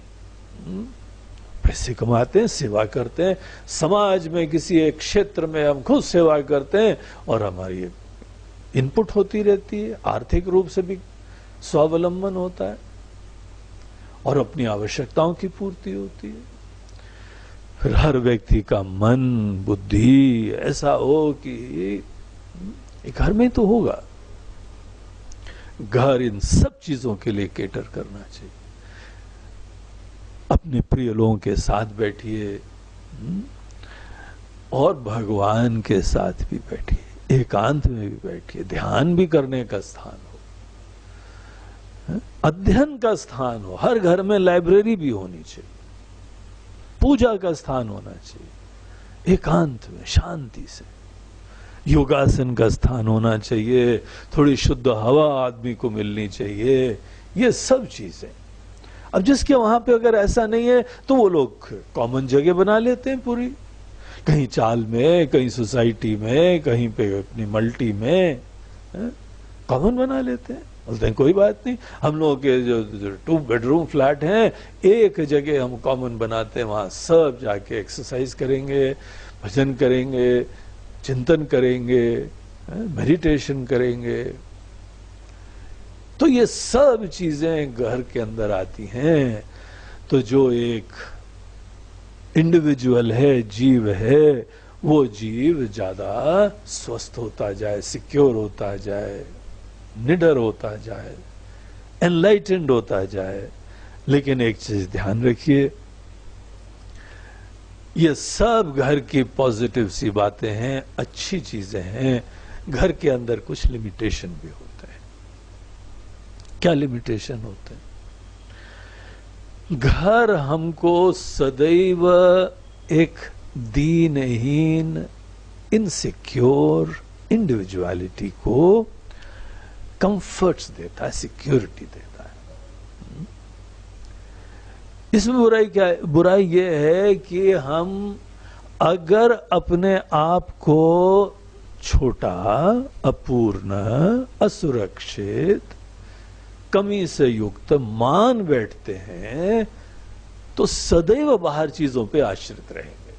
पैसे कमाते हैं, सेवा करते हैं, समाज में किसी एक क्षेत्र में हम खुद सेवा करते हैं और हमारी इनपुट होती रहती है, आर्थिक रूप से भी स्वावलंबन होता है और अपनी आवश्यकताओं की पूर्ति होती है। फिर हर व्यक्ति का मन बुद्धि ऐसा हो कि घर में तो होगा, घर इन सब चीजों के लिए केटर करना चाहिए। अपने प्रिय लोगों के साथ बैठिए और भगवान के साथ भी बैठिए, एकांत में भी बैठिए, ध्यान भी करने का स्थान हो, अध्ययन का स्थान हो। हर घर में लाइब्रेरी भी होनी चाहिए, पूजा का स्थान होना चाहिए, एकांत में शांति से। योगासन का स्थान होना चाहिए, थोड़ी शुद्ध हवा आदमी को मिलनी चाहिए, ये सब चीजें। अब जिसके वहां पे अगर ऐसा नहीं है तो वो लोग कॉमन जगह बना लेते हैं पूरी, कहीं चाल में, कहीं सोसाइटी में, कहीं पे अपनी मल्टी में कॉमन बना लेते हैं। बोलते हैं कोई बात नहीं, हम लोगों के जो 2 बेडरूम फ्लैट हैं एक जगह हम कॉमन बनाते हैं, वहां सब जाके एक्सरसाइज करेंगे, भजन करेंगे, चिंतन करेंगे, मेडिटेशन करेंगे। तो ये सब चीजें घर के अंदर आती हैं। तो जो एक इंडिविजुअल है, जीव है, वो जीव ज्यादा स्वस्थ होता जाए, सिक्योर होता जाए, निडर होता जाए, एनलाइटेंड होता जाए। लेकिन एक चीज ध्यान रखिए, ये सब घर की पॉजिटिव सी बातें हैं, अच्छी चीजें हैं। घर के अंदर कुछ लिमिटेशन भी होते हैं। क्या लिमिटेशन होते हैं? घर हमको सदैव एक दीनहीन, इनसिक्योर इंडिविजुअलिटी को कंफर्ट्स देता है, सिक्योरिटी देता है। इसमें बुराई क्या है? बुराई ये है कि हम अगर अपने आप को छोटा, अपूर्ण, असुरक्षित, कमी से युक्त मान बैठते हैं तो सदैव बाहर चीजों पे आश्रित रहेंगे।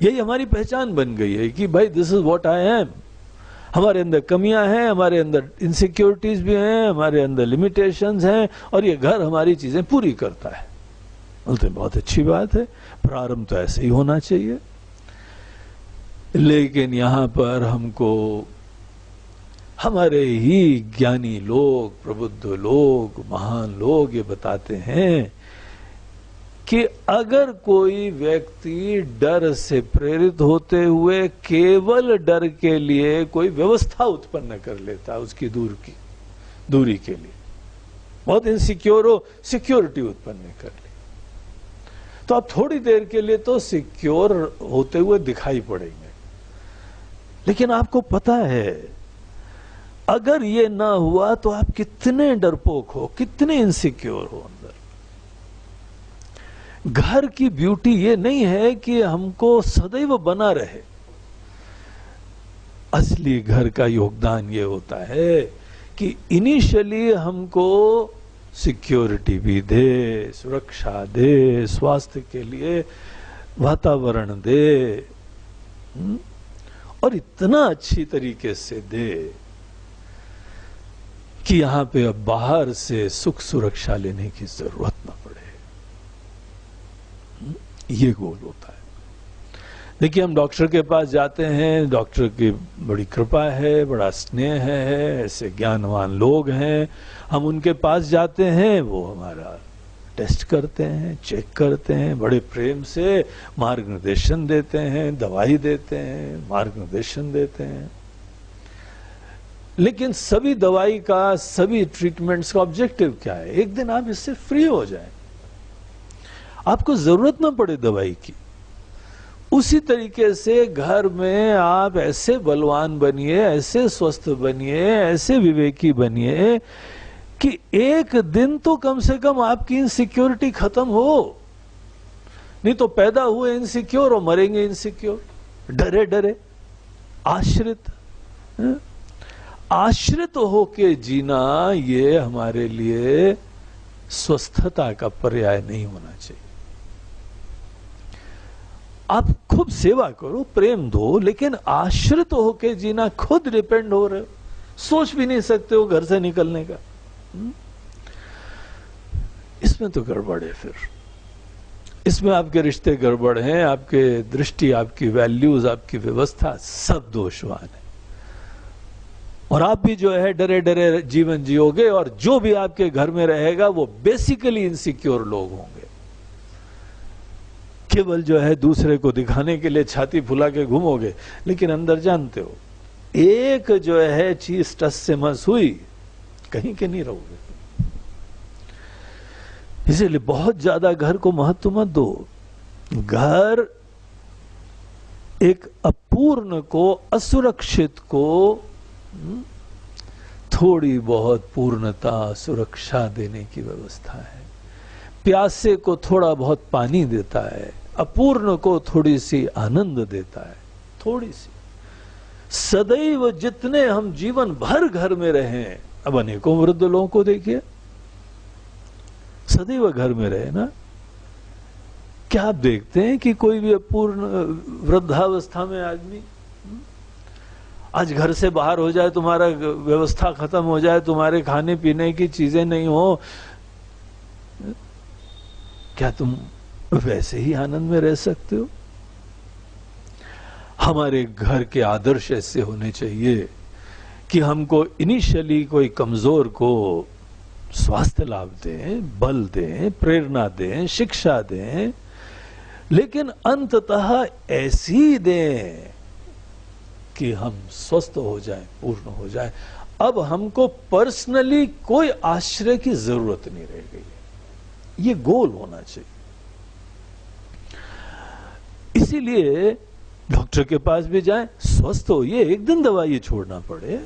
यही हमारी पहचान बन गई है कि भाई this is what I am. हमारे अंदर कमियां हैं, हमारे अंदर इनसिक्योरिटीज भी हैं, हमारे अंदर लिमिटेशंस हैं, और ये घर हमारी चीजें पूरी करता है। बोलते बहुत अच्छी बात है, प्रारंभ तो ऐसे ही होना चाहिए। लेकिन यहां पर हमको हमारे ही ज्ञानी लोग, प्रबुद्ध लोग, महान लोग ये बताते हैं कि अगर कोई व्यक्ति डर से प्रेरित होते हुए केवल डर के लिए कोई व्यवस्था उत्पन्न कर लेता है उसकी दूरी के लिए, बहुत इनसिक्योर हो, सिक्योरिटी उत्पन्न कर ले, तो आप थोड़ी देर के लिए तो सिक्योर होते हुए दिखाई पड़ेंगे। लेकिन आपको पता है अगर ये ना हुआ तो आप कितने डरपोक हो, कितने इनसिक्योर हो अंदर। घर की ब्यूटी ये नहीं है कि हमको सदैव बना रहे। असली घर का योगदान ये होता है कि इनिशियली हमको सिक्योरिटी भी दे, सुरक्षा दे, स्वास्थ्य के लिए वातावरण दे, और इतना अच्छी तरीके से दे कि यहां पे अब बाहर से सुख सुरक्षा लेने की जरूरत न पड़े। ये गोल होता है। देखिए, हम डॉक्टर के पास जाते हैं, डॉक्टर की बड़ी कृपा है, बड़ा स्नेह है, ऐसे ज्ञानवान लोग हैं, हम उनके पास जाते हैं, वो हमारा टेस्ट करते हैं, चेक करते हैं, बड़े प्रेम से मार्गदर्शन देते हैं, दवाई देते हैं, मार्गदर्शन देते हैं। लेकिन सभी दवाई का, सभी ट्रीटमेंट्स का ऑब्जेक्टिव क्या है? एक दिन आप इससे फ्री हो जाएं, आपको जरूरत ना पड़े दवाई की। उसी तरीके से घर में आप ऐसे बलवान बनिए, ऐसे स्वस्थ बनिए, ऐसे विवेकी बनिए कि एक दिन तो कम से कम आपकी इनसिक्योरिटी खत्म हो। नहीं तो पैदा हुए इनसिक्योर और मरेंगे इनसिक्योर, डरे डरे, आश्रित। आश्रित होके जीना ये हमारे लिए स्वस्थता का पर्याय नहीं होना चाहिए। आप खूब सेवा करो, प्रेम दो, लेकिन आश्रित होके जीना, खुद डिपेंड हो रहे हो, सोच भी नहीं सकते हो घर से निकलने का, इसमें तो गड़बड़ है। फिर इसमें आपके रिश्ते गड़बड़ हैं, आपके दृष्टि, आपकी वैल्यूज, आपकी व्यवस्था सब दोषवान है, और आप भी जो है डरे डरे जीवन जियोगे, और जो भी आपके घर में रहेगा वो बेसिकली इनसिक्योर लोग होंगे। केवल जो है दूसरे को दिखाने के लिए छाती फुला के घूमोगे, लेकिन अंदर जानते हो एक जो है चीज टस से मस हुई, कहीं के नहीं रहोगे। इसीलिए बहुत ज्यादा घर को महत्व मत दो। घर एक अपूर्ण को, असुरक्षित को थोड़ी बहुत पूर्णता, सुरक्षा देने की व्यवस्था है। प्यासे को थोड़ा बहुत पानी देता है, अपूर्ण को थोड़ी सी आनंद देता है, थोड़ी सी। सदैव जितने हम जीवन भर घर में रहें, अब अनेकों वृद्ध लोगों को देखिए, सदैव घर में रहे ना, क्या आप देखते हैं कि कोई भी अपूर्ण वृद्धावस्था में आदमी आज घर से बाहर हो जाए, तुम्हारा व्यवस्था खत्म हो जाए, तुम्हारे खाने पीने की चीजें नहीं हो, क्या तुम वैसे ही आनंद में रह सकते हो? हमारे घर के आदर्श ऐसे होने चाहिए कि हमको इनिशियली कोई कमजोर को स्वास्थ्य लाभ दें, बल दें, प्रेरणा दें, शिक्षा दें, लेकिन अंततः ऐसी दें कि हम स्वस्थ हो जाएं, पूर्ण हो जाएं। अब हमको पर्सनली कोई आश्रय की जरूरत नहीं रह गई है। ये गोल होना चाहिए। इसीलिए डॉक्टर के पास भी जाएं, स्वस्थ हो, ये एक दिन दवाई छोड़ना पड़े।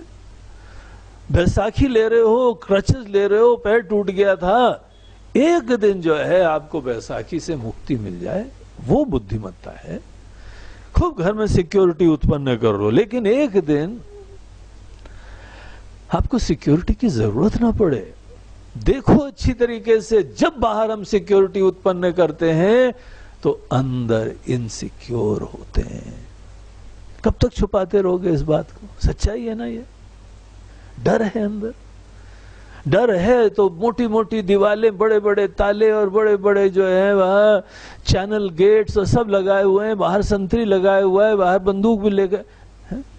बैसाखी ले रहे हो, क्रचेस ले रहे हो, पैर टूट गया था, एक दिन जो है आपको बैसाखी से मुक्ति मिल जाए, वो बुद्धिमत्ता है। खूब घर में सिक्योरिटी उत्पन्न कर लो, लेकिन एक दिन आपको सिक्योरिटी की जरूरत ना पड़े। देखो अच्छी तरीके से, जब बाहर हम सिक्योरिटी उत्पन्न करते हैं तो अंदर इनसिक्योर होते हैं। कब तक छुपाते रहोगे इस बात को? सच्चाई है ना ये। डर है अंदर, डर है तो मोटी मोटी दीवारें, बड़े बड़े ताले और बड़े बड़े जो है वह चैनल गेट्स और सब लगाए हुए हैं, बाहर संतरी लगाए हुआ है, बाहर बंदूक भी ले गए।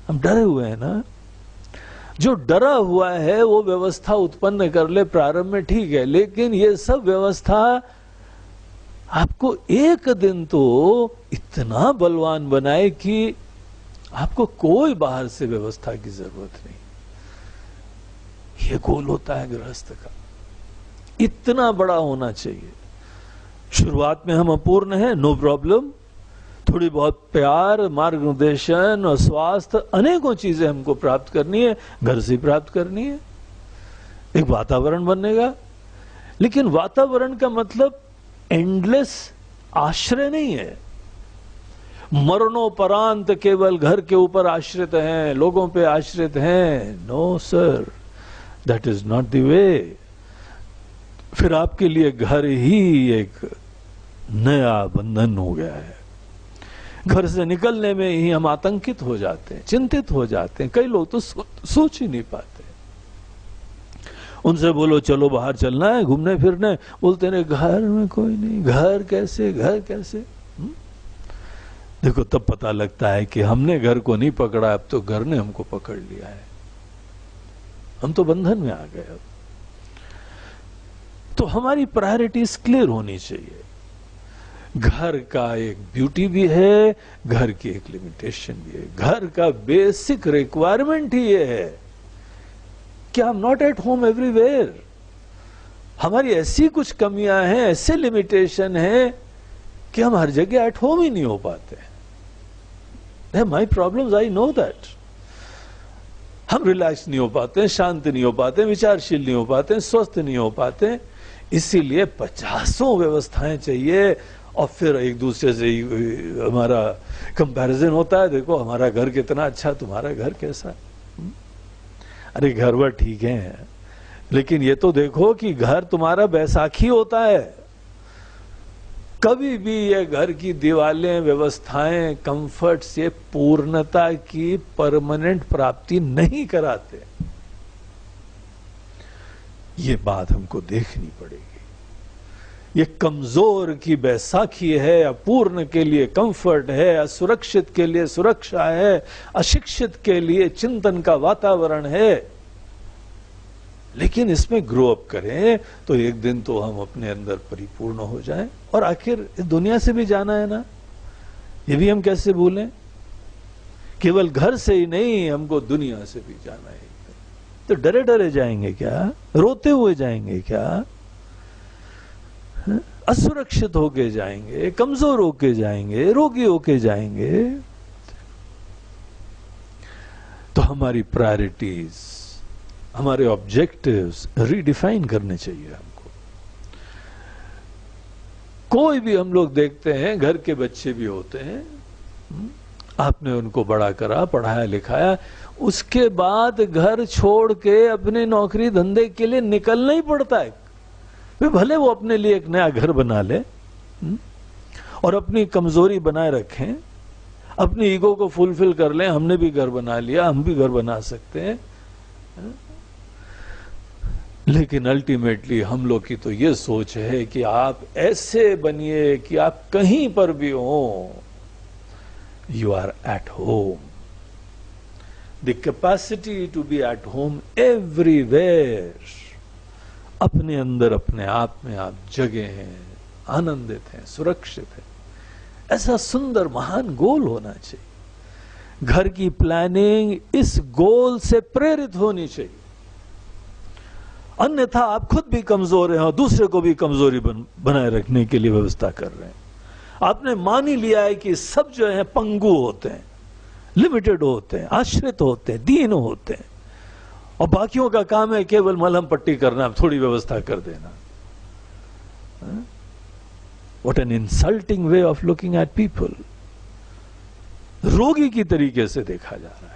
हम डरे हुए हैं ना। जो डरा हुआ है वो व्यवस्था उत्पन्न कर ले प्रारंभ में, ठीक है, लेकिन ये सब व्यवस्था आपको एक दिन तो इतना बलवान बनाए कि आपको कोई बाहर से व्यवस्था की जरूरत नहीं। ये गोल होता है गृहस्थ का, इतना बड़ा होना चाहिए। शुरुआत में हम अपूर्ण हैं, नो प्रॉब्लम, थोड़ी बहुत प्यार, मार्गदर्शन और स्वास्थ्य, अनेकों चीजें हमको प्राप्त करनी है, घर से प्राप्त करनी है, एक वातावरण बनेगा। लेकिन वातावरण का मतलब एंडलेस आश्रय नहीं है। मरणोपरांत केवल घर के ऊपर आश्रित हैं, लोगों पे आश्रित हैं। No sir, that is not the way. फिर आपके लिए घर ही एक नया बंधन हो गया है। घर से निकलने में ही हम आतंकित हो जाते हैं, चिंतित हो जाते हैं। कई लोग तो सोच ही नहीं पाते। उनसे बोलो चलो बाहर चलना है घूमने फिरने, बोलते नहीं घर में कोई नहीं, घर कैसे, घर कैसे। देखो तब पता लगता है कि हमने घर को नहीं पकड़ा, अब तो घर ने हमको पकड़ लिया है। हम तो बंधन में आ गए। अब तो हमारी प्रायोरिटीज क्लियर होनी चाहिए। घर का एक ब्यूटी भी है, घर की एक लिमिटेशन भी है। घर का बेसिक रिक्वायरमेंट ही ये है कि I am not at home everywhere. हमारी ऐसी कुछ कमियां हैं, ऐसे लिमिटेशन हैं कि हम हर जगह एट होम ही नहीं हो पाते। My problems, I know that. हम रिलैक्स नहीं हो पाते, शांत नहीं हो पाते, विचारशील नहीं हो पाते, स्वस्थ नहीं हो पाते। इसीलिए 50 व्यवस्थाएं चाहिए। और फिर एक दूसरे से हमारा कंपैरिजन होता है, देखो हमारा घर कितना अच्छा, तुम्हारा घर कैसा। अरे घर वर ठीक है, लेकिन ये तो देखो कि घर तुम्हारा बैसाखी होता है। कभी भी ये घर की दीवारें, व्यवस्थाएं, कंफर्ट्स ये पूर्णता की परमानेंट प्राप्ति नहीं कराते। ये बात हमको देखनी पड़ेगी। ये कमजोर की बैसाखी है, अपूर्ण के लिए कंफर्ट है, असुरक्षित के लिए सुरक्षा है, अशिक्षित के लिए चिंतन का वातावरण है। लेकिन इसमें ग्रो अप करें तो एक दिन तो हम अपने अंदर परिपूर्ण हो जाएं। और आखिर इस दुनिया से भी जाना है ना, ये भी हम कैसे भूलें। केवल घर से ही नहीं, हमको दुनिया से भी जाना है। तो डरे डरे जाएंगे क्या, रोते हुए जाएंगे क्या, असुरक्षित होके जाएंगे, कमजोर होके जाएंगे, रोगी होके जाएंगे। तो हमारी प्रायोरिटीज, हमारे ऑब्जेक्टिव्स रीडिफाइन करने चाहिए हमको। कोई भी हम लोग देखते हैं, घर के बच्चे भी होते हैं, आपने उनको बड़ा करा, पढ़ाया लिखाया, उसके बाद घर छोड़ के अपने नौकरी धंधे के लिए निकलना ही पड़ता है। वे भले वो अपने लिए एक नया घर बना ले और अपनी कमजोरी बनाए रखें, अपनी ईगो को फुलफिल कर लें, हमने भी घर बना लिया, हम भी घर बना सकते हैं। लेकिन अल्टीमेटली हम लोग की तो ये सोच है कि आप ऐसे बनिए कि आप कहीं पर भी हो, you are at home. The capacity to be at home everywhere. अपने अंदर, अपने आप में आप जगे हैं, आनंदित हैं, सुरक्षित हैं। ऐसा सुंदर महान गोल होना चाहिए। घर की प्लानिंग इस गोल से प्रेरित होनी चाहिए। अन्यथा आप खुद भी कमजोर हैं और दूसरे को भी कमजोरी बनाए रखने के लिए व्यवस्था कर रहे हैं। आपने मान ही लिया है कि सब जो है पंगु होते हैं, लिमिटेड होते हैं, आश्रित होते हैं, दीन होते हैं, और बाकियों का काम है केवल मलहम पट्टी करना, थोड़ी व्यवस्था कर देना। What an insulting way of looking eight people. रोगी की तरीके से देखा जा रहा है।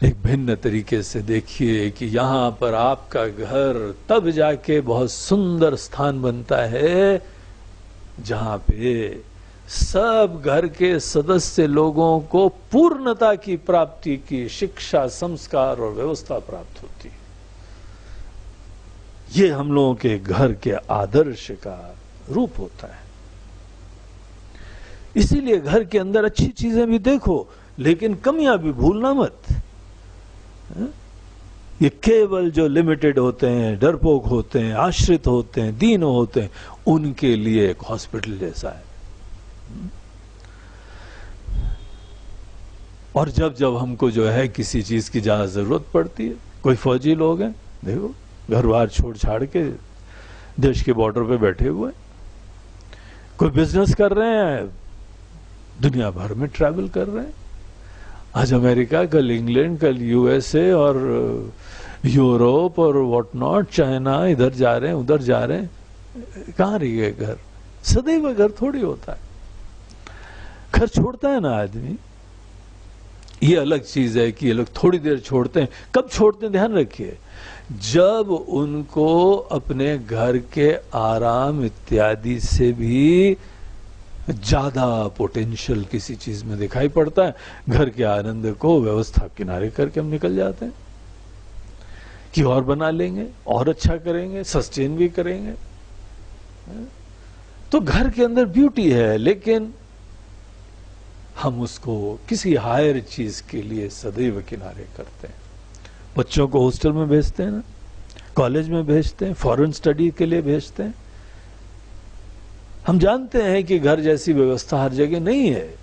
एक भिन्न तरीके से देखिए कि यहां पर आपका घर तब जाके बहुत सुंदर स्थान बनता है जहां पे सब घर के सदस्य लोगों को पूर्णता की प्राप्ति की शिक्षा, संस्कार और व्यवस्था प्राप्त होती है। ये हम लोगों के घर के आदर्श का रूप होता है। इसीलिए घर के अंदर अच्छी चीजें भी देखो, लेकिन कमियां भी भूलना मत। ये केवल जो लिमिटेड होते हैं, डरपोक होते हैं, आश्रित होते हैं, दीन होते हैं, उनके लिए एक हॉस्पिटल जैसा है। और जब जब हमको जो है किसी चीज की ज्यादा जरूरत पड़ती है, कोई फौजी लोग हैं, देखो घर बार छोड़ छाड़ के देश के बॉर्डर पे बैठे हुए, कोई बिजनेस कर रहे हैं, दुनिया भर में ट्रैवल कर रहे हैं। आज अमेरिका, कल इंग्लैंड, कल यूएसए और यूरोप और व्हाट नॉट, चाइना, इधर जा रहे हैं, उधर जा रहे हैं। कहाँ रह गए घर? सदैव घर थोड़ी होता है। घर छोड़ता है ना आदमी, ये अलग चीज है कि ये लोग थोड़ी देर छोड़ते हैं। कब छोड़ते हैं ध्यान रखिए, जब उनको अपने घर के आराम इत्यादि से भी ज्यादा पोटेंशियल किसी चीज में दिखाई पड़ता है, घर के आनंद को व्यवस्था किनारे करके हम निकल जाते हैं कि और बना लेंगे, और अच्छा करेंगे, सस्टेन भी करेंगे। तो घर के अंदर ब्यूटी है, लेकिन हम उसको किसी हायर चीज के लिए सदैव किनारे करते हैं। बच्चों को हॉस्टल में भेजते हैं ना, कॉलेज में भेजते हैं, फॉरेन स्टडी के लिए भेजते हैं। हम जानते हैं कि घर जैसी व्यवस्था हर जगह नहीं है,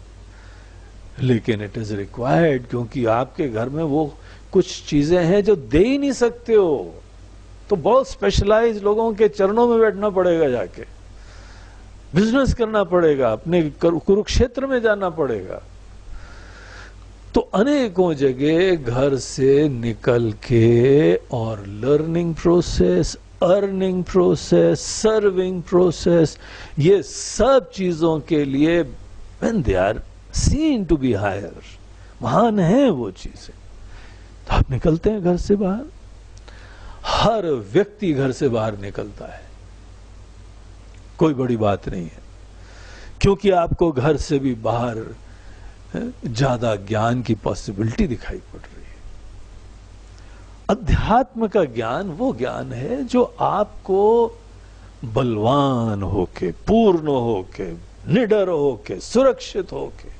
लेकिन इट इज रिक्वायर्ड, क्योंकि आपके घर में वो कुछ चीजें हैं जो दे ही नहीं सकते हो। तो बहुत स्पेशलाइज लोगों के चरणों में बैठना पड़ेगा, जाके बिजनेस करना पड़ेगा, अपने कुरुक्षेत्र में जाना पड़ेगा। तो अनेकों जगह घर से निकल के और learning process, earning process, serving process, ये सब चीजों के लिए when they are seen to be higher, महान है वो चीजें, तो आप निकलते हैं घर से बाहर। हर व्यक्ति घर से बाहर निकलता है, कोई बड़ी बात नहीं है, क्योंकि आपको घर से भी बाहर ज्यादा ज्ञान की पॉसिबिलिटी दिखाई पड़ रही है। अध्यात्म का ज्ञान वो ज्ञान है जो आपको बलवान होके, पूर्ण होके, निडर होके, सुरक्षित होके,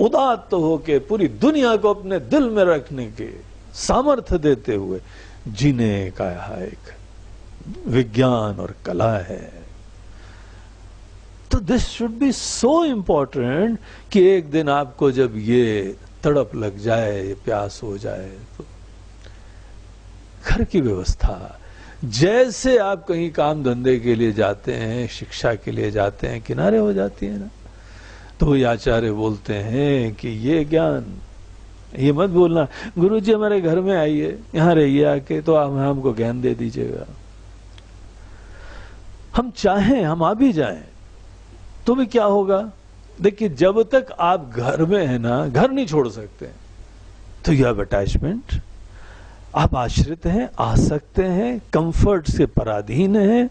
उदात्त होके पूरी दुनिया को अपने दिल में रखने के सामर्थ्य देते हुए जीने का एक विज्ञान और कला है। तो this should be so important कि एक दिन आपको जब ये तड़प लग जाए, ये प्यास हो जाए, तो घर की व्यवस्था, जैसे आप कहीं काम धंधे के लिए जाते हैं, शिक्षा के लिए जाते हैं, किनारे हो जाती है ना। तो ये आचार्य बोलते हैं कि ये ज्ञान, ये मत बोलना गुरुजी हमारे घर में आइए, यहां रहिए आके, तो आप हमको ज्ञान दे दीजिएगा। हम चाहें हम आ भी जाएं तो भी क्या होगा? देखिए, जब तक आप घर में है ना, घर नहीं छोड़ सकते, तो यू हैव अटैचमेंट, आप आश्रित हैं, आसक्त हैं, कंफर्ट से पराधीन हैं,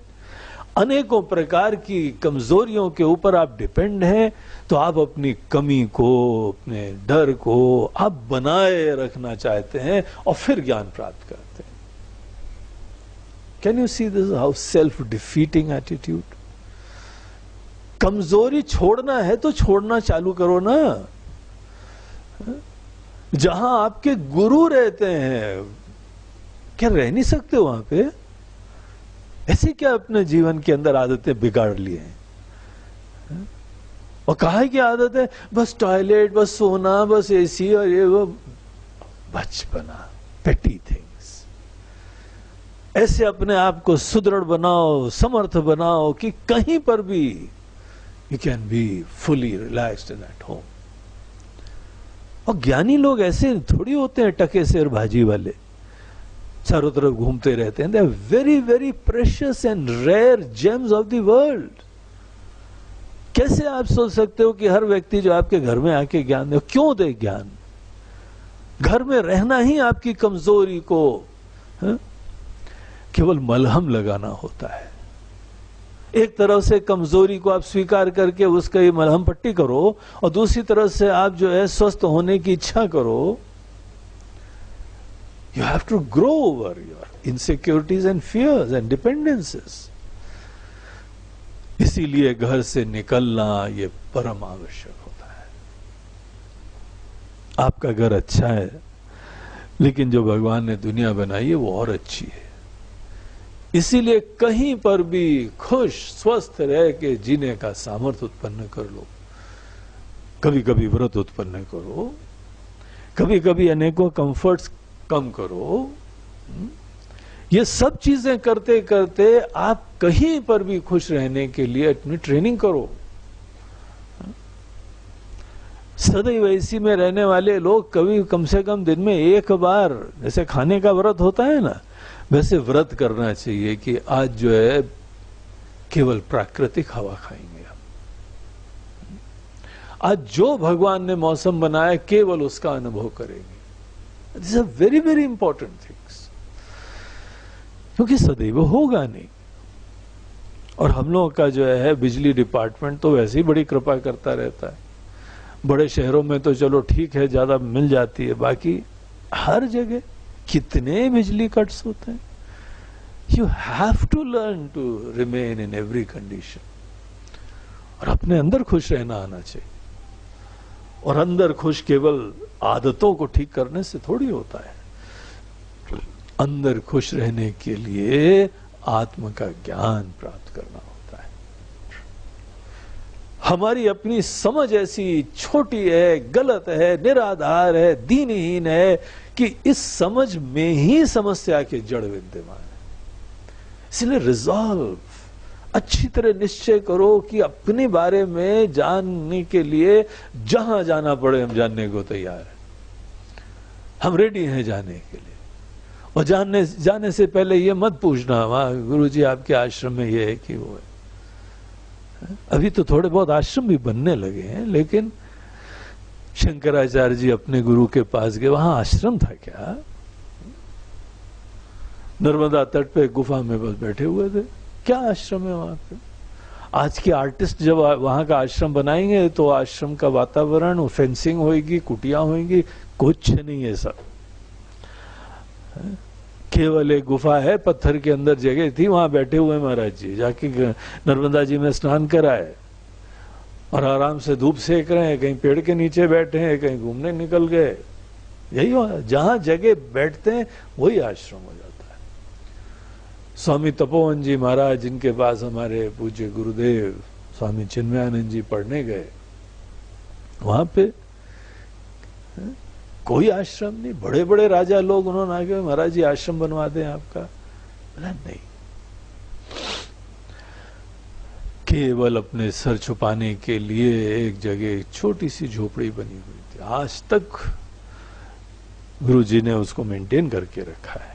अनेकों प्रकार की कमजोरियों के ऊपर आप डिपेंड हैं। तो आप अपनी कमी को, अपने डर को आप बनाए रखना चाहते हैं और फिर ज्ञान प्राप्त करते हैं। Can you see this how self defeating attitude? कमजोरी छोड़ना है तो छोड़ना चालू करो ना। जहां आपके गुरु रहते हैं, क्या रह नहीं सकते वहां पे? ऐसे क्या अपने जीवन के अंदर आदतें बिगाड़ लिए हैं? और कहा है कि आदत है बस टॉयलेट, बस सोना, बस एसी और ये वो बचपना, पेटी थिंग्स। ऐसे अपने आप को सुदृढ़ बनाओ, समर्थ बनाओ कि कहीं पर भी you can be fully relaxed and at home. और ज्ञानी लोग ऐसे थोड़ी होते हैं टके से और भाजी वाले, चारों तरफ घूमते रहते हैं। They are very very precious and rare gems of the world. कैसे आप सोच सकते हो कि हर व्यक्ति जो आपके घर में आके ज्ञान दे? क्यों दे ज्ञान? घर में रहना ही आपकी कमजोरी को केवल मलहम लगाना होता है। एक तरफ से कमजोरी को आप स्वीकार करके उसका ये मलहम पट्टी करो, और दूसरी तरफ से आप जो है स्वस्थ होने की इच्छा करो। You have to grow over your insecurities and fears and dependencies. इसीलिए घर से निकलना ये परम आवश्यक होता है। आपका घर अच्छा है, लेकिन जो भगवान ने दुनिया बनाई है वो और अच्छी है। इसीलिए कहीं पर भी खुश स्वस्थ रह के जीने का सामर्थ्य उत्पन्न कर लो। कभी कभी व्रत उत्पन्न करो, कभी कभी अनेकों कंफर्ट्स कम करो। ये सब चीजें करते करते आप कहीं पर भी खुश रहने के लिए अपनी ट्रेनिंग करो। सदैव इसी में रहने वाले लोग कभी कम से कम दिन में एक बार, जैसे खाने का व्रत होता है ना, वैसे व्रत करना चाहिए कि आज जो है केवल प्राकृतिक हवा खाएंगे हम। आज जो भगवान ने मौसम बनाया केवल उसका अनुभव करेंगे। This are very very important things, क्योंकि सदैव होगा नहीं। और हम लोगों का जो है बिजली डिपार्टमेंट तो वैसे ही बड़ी कृपा करता रहता है। बड़े शहरों में तो चलो ठीक है, ज्यादा मिल जाती है, बाकी हर जगह कितने बिजली कट्स होते हैं। You have to learn to remain in every condition, और अपने अंदर खुश रहना आना चाहिए। और अंदर खुश केवल आदतों को ठीक करने से थोड़ी होता है। अंदर खुश रहने के लिए आत्म का ज्ञान प्राप्त करना होता है। हमारी अपनी समझ ऐसी छोटी है, गलत है, निराधार है, दीनहीन है कि इस समझ में ही समस्या के जड़ विद्यमान है। इसलिए रिजॉल्व, अच्छी तरह निश्चय करो कि अपने बारे में जानने के लिए जहां जाना पड़े हम जानने को तैयार हैं। हम रेडी हैं जाने के लिए। और जाने से पहले ये मत पूछना वहां गुरुजी आपके आश्रम में ये है कि वो है। अभी तो थोड़े बहुत आश्रम भी बनने लगे हैं, लेकिन शंकराचार्य जी अपने गुरु के पास गए, वहां आश्रम था क्या? नर्मदा तट पे गुफा में बस बैठे हुए थे। क्या आश्रम है वहां पे? आज के आर्टिस्ट जब वहां का आश्रम बनाएंगे तो आश्रम का वातावरण, फेंसिंग होगी, कुटिया होगी, कुछ नहीं है सब। केवल एक गुफा है, पत्थर के अंदर जगह थी, वहां बैठे हुए महाराज जी। जाके नर्मदा जी में स्नान कराए और आराम से धूप सेक रहे हैं। कहीं पेड़ के नीचे बैठे हैं, कहीं घूमने निकल गए। यही हुआ, जहां जगह बैठते हैं वही आश्रम हो जाता है। स्वामी तपोवन जी महाराज, जिनके पास हमारे पूज्य गुरुदेव स्वामी चिन्मयानंद जी पढ़ने गए, वहां पे कोई आश्रम नहीं। बड़े बड़े राजा लोग उन्होंने आगे महाराज जी आश्रम बनवा दें आपका, बोला नहीं। केवल अपने सर छुपाने के लिए एक जगह छोटी सी झोपड़ी बनी हुई थी। आज तक गुरु जी ने उसको मेंटेन करके रखा है।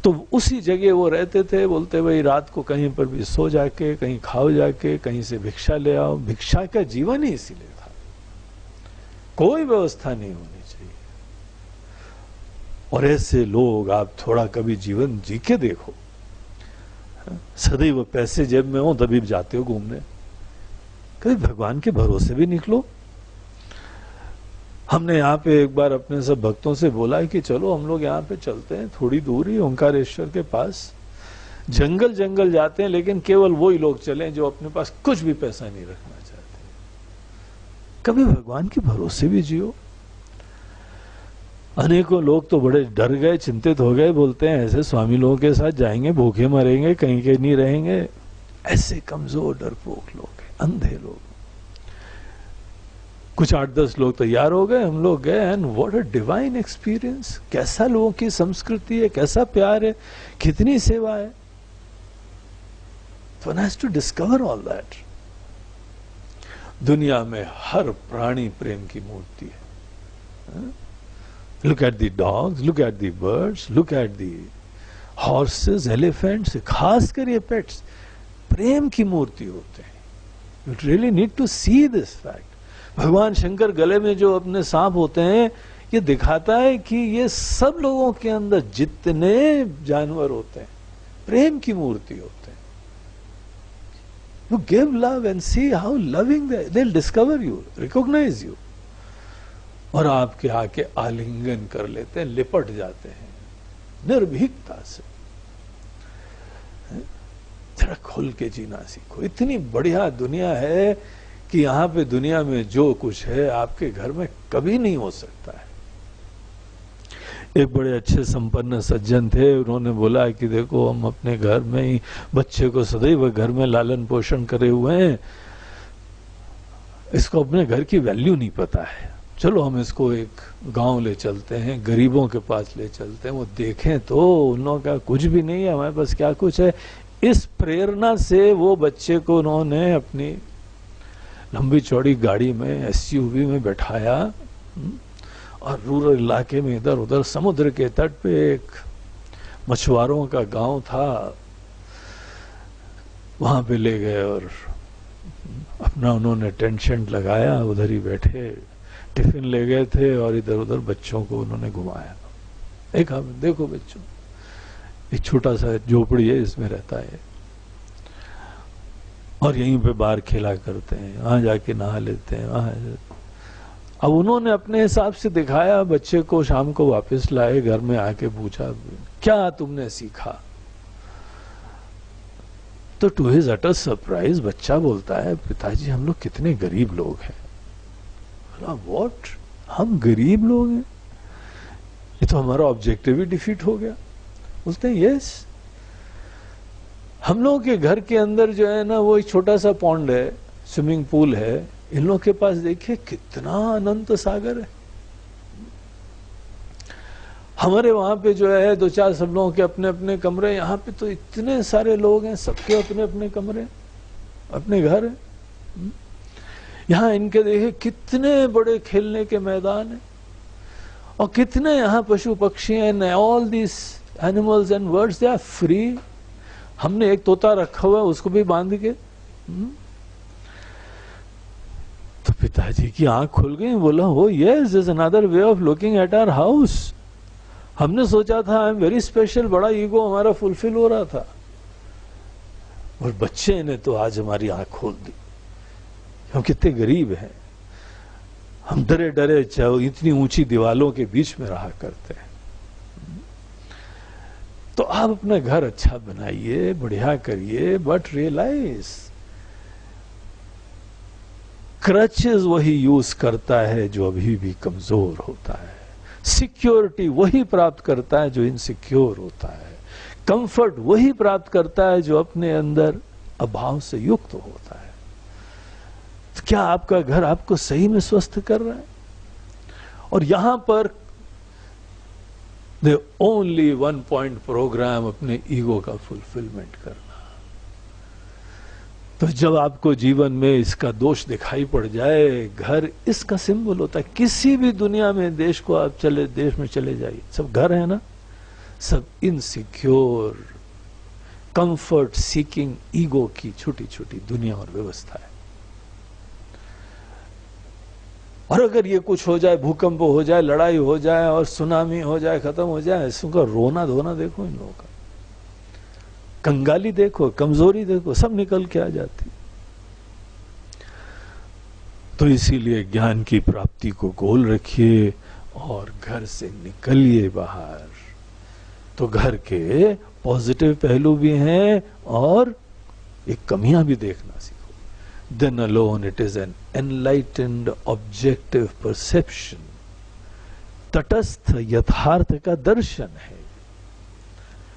तो उसी जगह वो रहते थे। बोलते भाई रात को कहीं पर भी सो जाके, कहीं खाओ जाके, कहीं से भिक्षा ले आओ। भिक्षा का जीवन ही इसीलिए था, कोई व्यवस्था नहीं होनी चाहिए। और ऐसे लोग आप थोड़ा कभी जीवन जी के देखो। सदैव पैसे जेब में हो तभी जाते हो घूमने, कभी भगवान के भरोसे भी निकलो। हमने यहाँ पे एक बार अपने सब भक्तों से बोला कि चलो हम लोग यहाँ पे चलते हैं, थोड़ी दूर ही ओंकारेश्वर के पास जंगल जंगल जाते हैं, लेकिन केवल वही लोग चलें जो अपने पास कुछ भी पैसा नहीं रखना चाहते। कभी भगवान के भरोसे भी जियो। अनेकों लोग तो बड़े डर गए, चिंतित हो गए, बोलते हैं ऐसे स्वामी लोगों के साथ जाएंगे, भूखे मरेंगे, कहीं के नहीं रहेंगे। ऐसे कमजोर डरपोक लोग हैं, अंधे लोग। कुछ 8-10 लोग तैयार हो गए, हम लोग गए, and what a divine experience. कैसा लोगों की संस्कृति है, कैसा प्यार है, कितनी सेवा है। One has to discover all that. दुनिया में हर प्राणी प्रेम की मूर्ति है। Look at the dogs, look at the birds, look at the horses, elephants, खासकर ये पेट्स प्रेम की मूर्ति होते हैं। You really need to see this fact. भगवान शंकर गले में जो अपने सांप होते हैं, ये दिखाता है कि ये सब लोगों के अंदर जितने जानवर होते हैं प्रेम की मूर्ति होते हैं। You give love and see how loving they'll discover you, recognize you. और आपके आके आलिंगन कर लेते हैं, लिपट जाते हैं निर्भीकता से। जरा खुल के जीना सीखो। इतनी बढ़िया दुनिया है कि यहां पे दुनिया में जो कुछ है आपके घर में कभी नहीं हो सकता है। एक बड़े अच्छे संपन्न सज्जन थे, उन्होंने बोला कि देखो हम अपने घर में ही बच्चे को सदैव घर में लालन पोषण करे हुए हैं, इसको अपने घर की वैल्यू नहीं पता है। चलो हम इसको एक गांव ले चलते हैं, गरीबों के पास ले चलते हैं, वो देखें तो उन लोगों का कुछ भी नहीं है, हमारे पास क्या कुछ है। इस प्रेरणा से वो बच्चे को उन्होंने अपनी लंबी चौड़ी गाड़ी में, एसयूवी में बैठाया और रूरल इलाके में इधर उधर समुद्र के तट पे एक मछुआरों का गांव था, वहां पे ले गए और अपना उन्होंने टेंट शेंट लगाया, उधर ही बैठे, टिफिन ले गए थे और इधर उधर बच्चों को उन्होंने घुमाया। एक आप देखो बच्चों, एक छोटा सा झोपड़ी है, इसमें रहता है और यहीं पे बाहर खेला करते हैं, वहां जाके नहा लेते हैं, वहां। अब उन्होंने अपने हिसाब से दिखाया बच्चे को, शाम को वापस लाए, घर में आके पूछा क्या तुमने सीखा? तो टू हिज अटर सरप्राइज बच्चा बोलता है, पिताजी हम लोग कितने गरीब लोग हैं। व्हाट? हम गरीब लोग हैं? ये तो हमारा ऑब्जेक्टिव ही डिफीट हो गया। बोलते हैं यस, हम लोगों के घर के अंदर जो है ना वो एक छोटा सा पॉन्ड है, स्विमिंग पूल है, इन लोगों के पास देखिए कितना अनंत सागर है। हमारे वहां पे जो है दो चार सब लोगों के अपने अपने कमरे, यहाँ पे तो इतने सारे लोग हैं, सबके अपने अपने कमरे, अपने घर है। यहाँ इनके देखिए कितने बड़े खेलने के मैदान हैं और कितने यहाँ पशु पक्षी हैं। All this animals and birds they are free. हमने एक तोता रखा हुआ है, उसको भी बांध के। तो पिताजी की आंख खुल गई, बोला वो yes this another way of looking at our house. हमने सोचा था आई एम वेरी स्पेशल, बड़ा ईगो हमारा फुलफिल हो रहा था, और बच्चे ने तो आज हमारी आंख खोल दी। हम कितने गरीब हैं, हम डरे डरे चाहे इतनी ऊंची दीवालों के बीच में रहा करते हैं। तो आप अपना घर अच्छा बनाइए, बढ़िया करिए, बट रियलाइज क्रचेस वही यूज करता है जो अभी भी कमजोर होता है, सिक्योरिटी वही प्राप्त करता है जो इनसिक्योर होता है, कंफर्ट वही प्राप्त करता है जो अपने अंदर अभाव से युक्त होता है। तो क्या आपका घर आपको सही में स्वस्थ कर रहा है? और यहां पर the only one point program अपने ईगो का फुलफिलमेंट करना। तो जब आपको जीवन में इसका दोष दिखाई पड़ जाए, घर इसका सिंबल होता है। किसी भी दुनिया में देश को आप देश में चले जाइए, सब घर है ना, सब इनसिक्योर कंफर्ट सीकिंग ईगो की छोटी छोटी दुनिया और व्यवस्था है। और अगर ये कुछ हो जाए, भूकंप हो जाए, लड़ाई हो जाए और सुनामी हो जाए, खत्म हो जाए, इसका रोना धोना देखो इन लोगों का, कंगाली देखो, कमजोरी देखो, सब निकल के आ जाती। तो इसीलिए ज्ञान की प्राप्ति को गोल रखिए और घर से निकलिए बाहर। तो घर के पॉजिटिव पहलू भी हैं और एक कमियां भी देखना सीखो। Then alone it is an enlightened objective perception. तटस्थ यथार्थ का दर्शन है।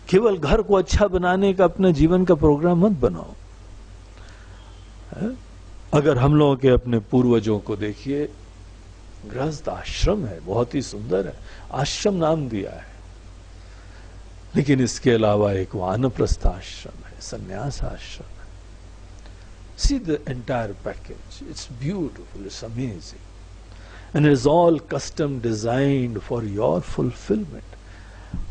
केवल घर को अच्छा बनाने का अपने जीवन का प्रोग्राम मत बनाओ। अगर हम लोगों के अपने पूर्वजों को देखिए, गृहस्थ आश्रम है, बहुत ही सुंदर है, आश्रम नाम दिया है, लेकिन इसके अलावा एक वानप्रस्थ आश्रम है, संन्यास आश्रम है। See the entire package. It's beautiful, it's amazing. And it's all custom designed for your fulfillment.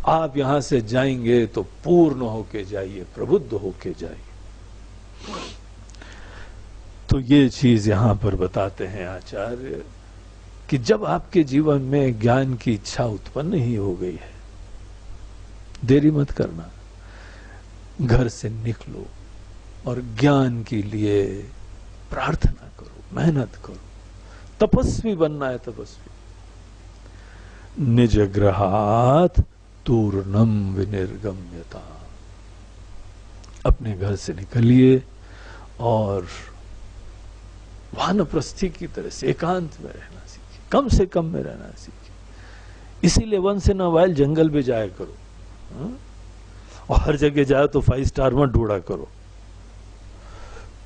आप यहां से जाएंगे तो पूर्ण होके जाइए, प्रबुद्ध होके जाइए। तो ये चीज यहां पर बताते हैं आचार्य कि जब आपके जीवन में ज्ञान की इच्छा उत्पन्न ही हो गई है, देरी मत करना, घर से निकलो और ज्ञान के लिए प्रार्थना करो, मेहनत करो। तपस्वी बनना है, तपस्वी। निज ग्रहात तूर्णम विनिर्गम्यता। अपने घर से निकलिए और वानप्रस्थी की तरह से एकांत में रहना सीखिए, कम से कम में रहना सीखिए। इसीलिए वंस इन अ वाइल जंगल में जाया करो, और हर जगह जाए तो 5 स्टार मत ढूंढा करो।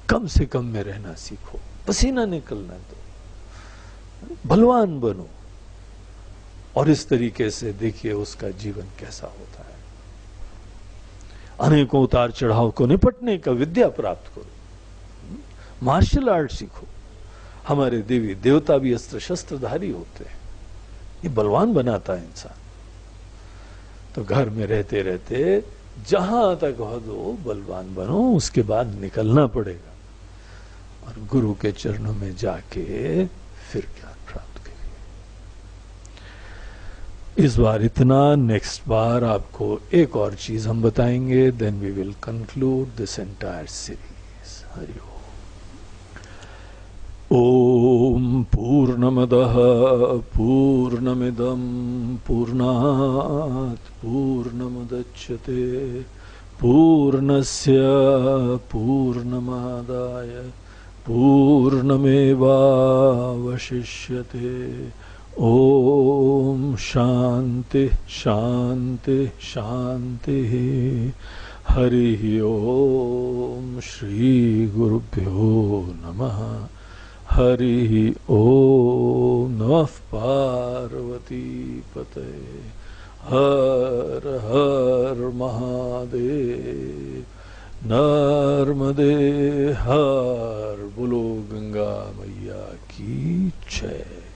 कम से कम में रहना सीखो, पसीना निकलना दो, बलवान बनो। और इस तरीके से देखिए उसका जीवन कैसा होता है। अनेकों उतार चढ़ाव को निपटने का विद्या प्राप्त करो, मार्शल आर्ट सीखो। हमारे देवी देवता भी अस्त्र शस्त्रधारी होते हैं, ये बलवान बनाता है इंसान। तो घर में रहते रहते जहां तक हो दो बलवान बनो, उसके बाद निकलना पड़ेगा और गुरु के चरणों में जाके फिर ज्ञान प्राप्त करिए। इस बार इतना, नेक्स्ट बार आपको एक और चीज हम बताएंगे, then we will conclude this entire series. Hari ओम पूर्णमदः पूर्णमिदं पूर्णात् पूर्णमुदच्यते पूर्णस्य पूर्णमादाय पूर्णमेवावशिष्यते। ओम शांति शांति शांति। हरि ओम श्री गुरुभ्यो नमः। हरि ओम नमः पार्वती पते। हर हर महादेव। नर्मदे हर, बोलो गंगा मैया की जय।